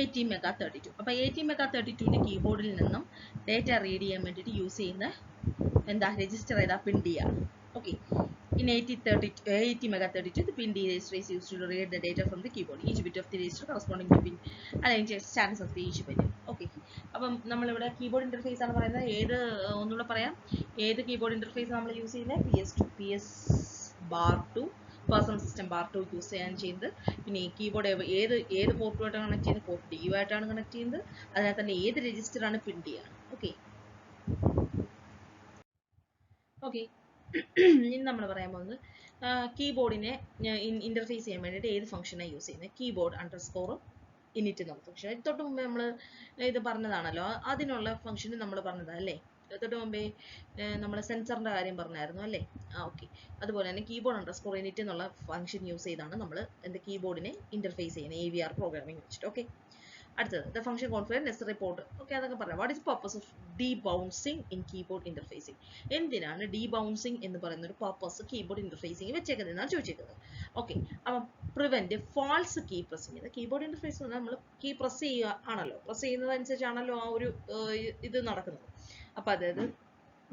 ATmega32? അപ്പോൾ ATmega32ന്റെ കീബോർഡിൽ നിന്നും data read ചെയ്യാൻ വേണ്ടിയിട്ട് use ചെയ്യുന്ന എന്താ രജിസ്റ്റർ ഏതാ? പിൻ D ആണ്. Okay, in ATmega32 the pin D register is used to read the data from the keyboard. Each bit of the register corresponding to pin അല്ലെങ്കിൽ status of the each bit. Okay, അപ്പം നമ്മളിവിടെ keyboard interface ആണ് പറയുന്നത്. ഒന്നുകൂടെ പറയാം, ഏത് keyboard interface നമ്മൾ use ചെയ്യുന്നത്? PS bar 2 personal system bar 2 use ചെയ്യാൻ ചെയ്യുന്നത്. പിന്നെ ഈ കീബോർഡ് ഏത് പോർട്ടുമായിട്ടാണ് കണക്ട് ചെയ്യുന്നത്? പോർട്ട് D ആയിട്ടാണ് കണക്ട് ചെയ്യുന്നത്. അതിനകത്ത് തന്നെ ഏത് രജിസ്റ്റർ ആണ്? പിൻ D ആണ്. ഓക്കെ, ഓക്കെ, ഇനി നമ്മൾ പറയാൻ പോകുന്നത് കീബോർഡിനെ ഇന്റർഫേസ് ചെയ്യാൻ വേണ്ടിയിട്ട് ഏത് ഫംഗ്ഷനാണ് യൂസ് ചെയ്യുന്നത്? കീബോർഡ് _ init എന്നുള്ള ഫംഗ്ഷൻ. തൊട്ട് മുമ്പേ നമ്മൾ ഇത് പറഞ്ഞതാണല്ലോ, അതിനുള്ള ഫംഗ്ഷൻ നമ്മൾ പറഞ്ഞതാണ് അല്ലേ? തൊട്ട് മുമ്പേ നമ്മൾ സെൻസറിന്റെ കാര്യം പറഞ്ഞായിരുന്നു അല്ലേ? ഓക്കെ, അതുപോലെ തന്നെ കീബോർഡ് _ init എന്നുള്ള ഫംഗ്ഷൻ യൂസ് ചെയ്താണ് നമ്മൾ കീബോർഡിനെ ഇന്റർഫേസ് ചെയ്യുന്നത് AVR പ്രോഗ്രാമിംഗ് വെച്ചിട്ട്. ഓക്കെ, അടുത്തത് the function configure necessary port. Okay, അതൊക്കെ പറയാം. What is purpose of debouncing in keyboard interfacing? എന്തിനാണ് ഡീബൗൺസിങ് എന്ന് പറയുന്ന ഒരു പർപ്പസ് കീബോർഡ് ഇന്റർഫേസിംഗ് വെച്ചേക്കുന്നത് എന്നാണ് ചോദിച്ചേക്കുന്നത്. ഓക്കെ, അപ്പം prevent false key pressing. Keyboard interface നമ്മൾ കീ പ്രസ് ചെയ്യുക ആണല്ലോ, പ്രസ് ചെയ്യുന്നതനുസരിച്ചാണല്ലോ ആ ഒരു ഇത് നടക്കുന്നത്. അപ്പൊ അതായത്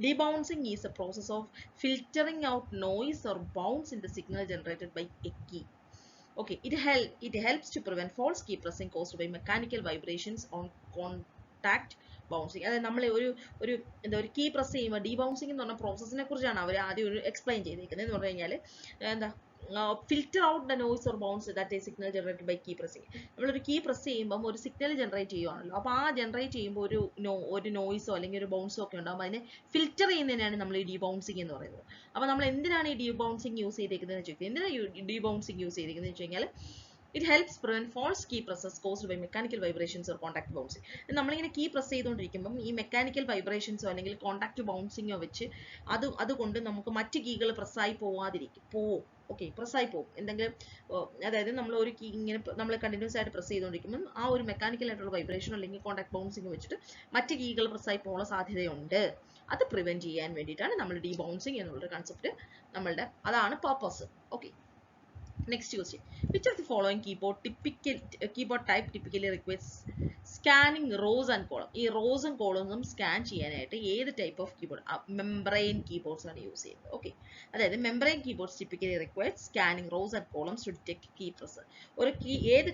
debouncing is a process of filtering out noise or bounce in the signal generated by a key. Okay, it helps to prevent false key pressing caused by mechanical vibrations on contact bouncing. അതായത് നമ്മൾ ഒരു key press ചെയ്യുമ്പോൾ ഡീബൗൺസിംഗ് എന്ന് പറഞ്ഞ പ്രോസസ്സിനെ കുറിച്ചാണ് അവർ ആദ്യം ഒരു explain ചെയ്തേക്കുന്നത്. എന്ന് പറഞ്ഞു കഴിഞ്ഞാൽ എന്താ filter out the noise or bounce that is signal generated by key pressing. നമ്മളൊരു key press ചെയ്യുമ്പോൾ ഒരു സിഗ്നൽ ജനറേറ്റ് ചെയ്യുവാണല്ലോ. അപ്പോൾ ആ ജനറേറ്റ് ചെയ്യുമ്പോൾ ഒരു നോയിസോ അല്ലെങ്കിൽ ഒരു ബൗൺസോ ഒക്കെ ഉണ്ടാകുമ്പോൾ അതിനെ ഫിൽറ്റർ ചെയ്യുന്നതിനാണ് നമ്മൾ ഈ ഡീബൗൺസിങ് എന്ന് പറയുന്നത്. അപ്പോൾ നമ്മൾ എന്തിനാണ് ഈ ഡീബൗൺസിങ് യൂസ് ചെയ്തേക്കുന്നത് ചോദിക്കുക. എന്തിനാണ് ഡീബൗൺസിങ് യൂസ് ചെയ്തേക്കുന്നത് വെച്ച് കഴിഞ്ഞാൽ it helps prevent false key presses caused by mechanical vibrations or contact bouncing. നമ്മളിങ്ങനെ key press ചെയ്തുകൊണ്ടിരിക്കുമ്പം ഈ മെക്കാനിക്കൽ വൈബ്രേഷൻസോ അല്ലെങ്കിൽ കോണ്ടാക്ട് ബൗൺസിങ്ങോ വെച്ച് അതുകൊണ്ട് നമുക്ക് മറ്റ് കീകൾ പ്രസ്സായി പോവും. ഓക്കെ, പ്രസ്സായി പോകും. എന്തെങ്കിലും അതായത് നമ്മൾ ഒരു കീ ഇങ്ങനെ നമ്മൾ കണ്ടിന്യൂസ് ആയിട്ട് പ്രസ് ചെയ്തുകൊണ്ടിരിക്കുമ്പം ആ ഒരു മെക്കാനിക്കൽ ആയിട്ടുള്ള വൈബ്രേഷൻ അല്ലെങ്കിൽ കോണ്ടാക്ട് ബൗൺസിങ് വെച്ചിട്ട് മറ്റ് കീകൾ പ്രസ്സായി പോകാനുള്ള സാധ്യതയുണ്ട്. അത് പ്രിവെന്റ് ചെയ്യാൻ വേണ്ടിയിട്ടാണ് നമ്മൾ ഡീബൗൺസിങ് എന്നുള്ളൊരു കൺസെപ്റ്റ് നമ്മളുടെ അതാണ് purpose. Okay, next question. Which of the following keyboard type typically requires scanning rows and columns? ഈ rows and columns സ്കാൻ ചെയ്യാനായിട്ട് ഏത് type of keyboard? Membrane keyboards ആണ് യൂസ് ചെയ്യുന്നത്. ഓക്കെ, അതായത് membrane keyboards typically requires scanning rows and columns to detect key press. ഒരു ഏത്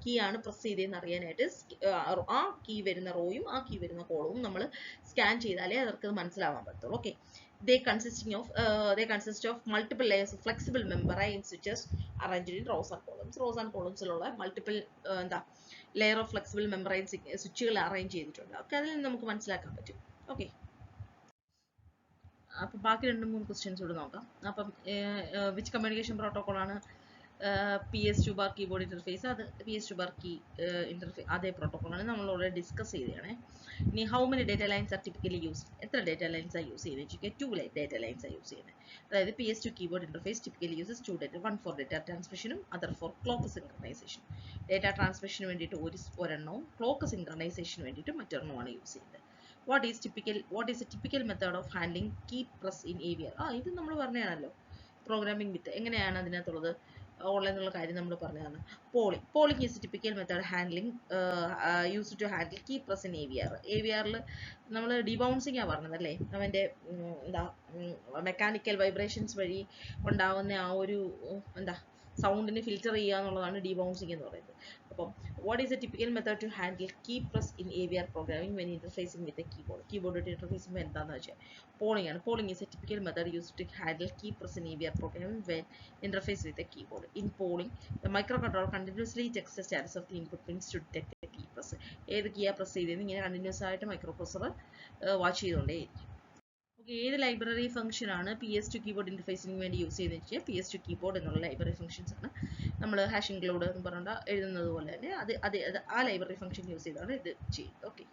key ആണ് press ചെയ്തതെന്ന് അറിയാനായിട്ട് ആ കീ വരുന്ന റോയും ആ കീ വരുന്ന കോളവും നമ്മൾ സ്കാൻ ചെയ്താലേ അവർക്ക് മനസ്സിലാവാൻ പറ്റുള്ളൂ. Okay, they consist of multiple layers of flexible membrane switches arranged in rows and columns. Rows and columns ലുള്ള multiple layer of flexible membrane switchuകൾ അറേഞ്ച് ചെയ്തിട്ടുണ്ട്. ഓക്കെ, അതിൽ നിന്ന് നമുക്ക് മനസ്സിലാക്കാൻ പറ്റും. ഓക്കെ, അപ്പം ബാക്കി 2-3 ക്വസ്റ്റ്യൻസ് കൂടെ നോക്കാം. അപ്പം വിച്ച് കമ്മ്യൂണിക്കേഷൻ പ്രോട്ടോകോൾ ആണ് PS2 ബാർ കീബോർഡ് ഇന്റർഫേസ്? അത് PS2 ബാർ കീ ഇന്റർഫേസ് അതേ പ്രോട്ടോകോളാണ് നമ്മൾ ഓൾറെഡി ഡിസ്കസ് ചെയ്തതാണ്. ഇനി how many data lines are typically use? എത്ര ഡേറ്റ ലൈൻസ് ആണ് യൂസ് ചെയ്യുന്നത് ചോദിക്കുക. 2 ഡേറ്റ ലൈൻസ് ആണ് യൂസ് ചെയ്യുന്നത്. അതായത് PS2 keyboard interface typically uses 2 data, 1 for data ട്രാൻസ്മിഷനും other for clock synchronization. Data ട്രാൻസ്മിഷന് വേണ്ടിയിട്ട് ഒരെണ്ണവും ക്ലോക്ക് സിൻക്രണൈസേഷന് വേണ്ടിയിട്ട് മറ്റൊരെണ്ണമാണ് യൂസ് ചെയ്യുന്നത്. What is a typical method of handling key press in AVR? ഇത് നമ്മൾ പറഞ്ഞതാണല്ലോ, പ്രോഗ്രാമിംഗ് വിത്ത് എങ്ങനെയാണ് അതിനകത്തുള്ളത് ഓൺലൈനുള്ള കാര്യം നമ്മൾ പറഞ്ഞതാണ്. Polling is typical method handling use to handle key press in AVR. AVRൽ നമ്മൾ ഡീബൗൺസിംഗ് ആണ് പറഞ്ഞത് അല്ലേ, അവൻ്റെ മെക്കാനിക്കൽ വൈബ്രേഷൻസ് വഴി ഉണ്ടാവുന്ന ആ ഒരു സൗണ്ടിനെ ഫിൽറ്റർ ചെയ്യുക എന്നുള്ളതാണ് ഡീബൗൺസിംഗ് എന്ന് പറയുന്നത്. അപ്പം what is a typical method to handle key press in AVR programming when interfacing with a keyboard interface ചെയ്യുമ്പോൾ എന്താണെന്ന് വെച്ചാൽ പോളിംഗ് ആണ്. Polling is a typical method use to handle key press in AVR programming when interface with a keyboard. In polling the micro controller continuously checks the status of the input pins to detect the key press. ഏത് കീയാണ് press ചെയ്തതെന്ന് ഇങ്ങനെ continuous ആയിട്ട് micro processor watch ചെയ്തുകൊണ്ടേയിരിക്കും. Okay, ഏത് library function ആണ് PS2 keyboard ഇന്റർഫേസിന് വേണ്ടി use ചെയ്യുന്നത് വെച്ചാൽ PS2 കീബോർഡ് എന്നുള്ള ലൈബ്രറി ഫംഗ്ഷൻസ് ആണ്. നമ്മൾ ഹാഷ് ഇൻക്ലൂഡ് എന്ന് പറഞ്ഞാൽ എഴുതുന്നത് പോലെ തന്നെ അത് ആ ലൈബ്രറി ഫംഗ്ഷൻ യൂസ് ചെയ്താണ് ഇത് ചെയ്യുന്നത്. ഓക്കെ.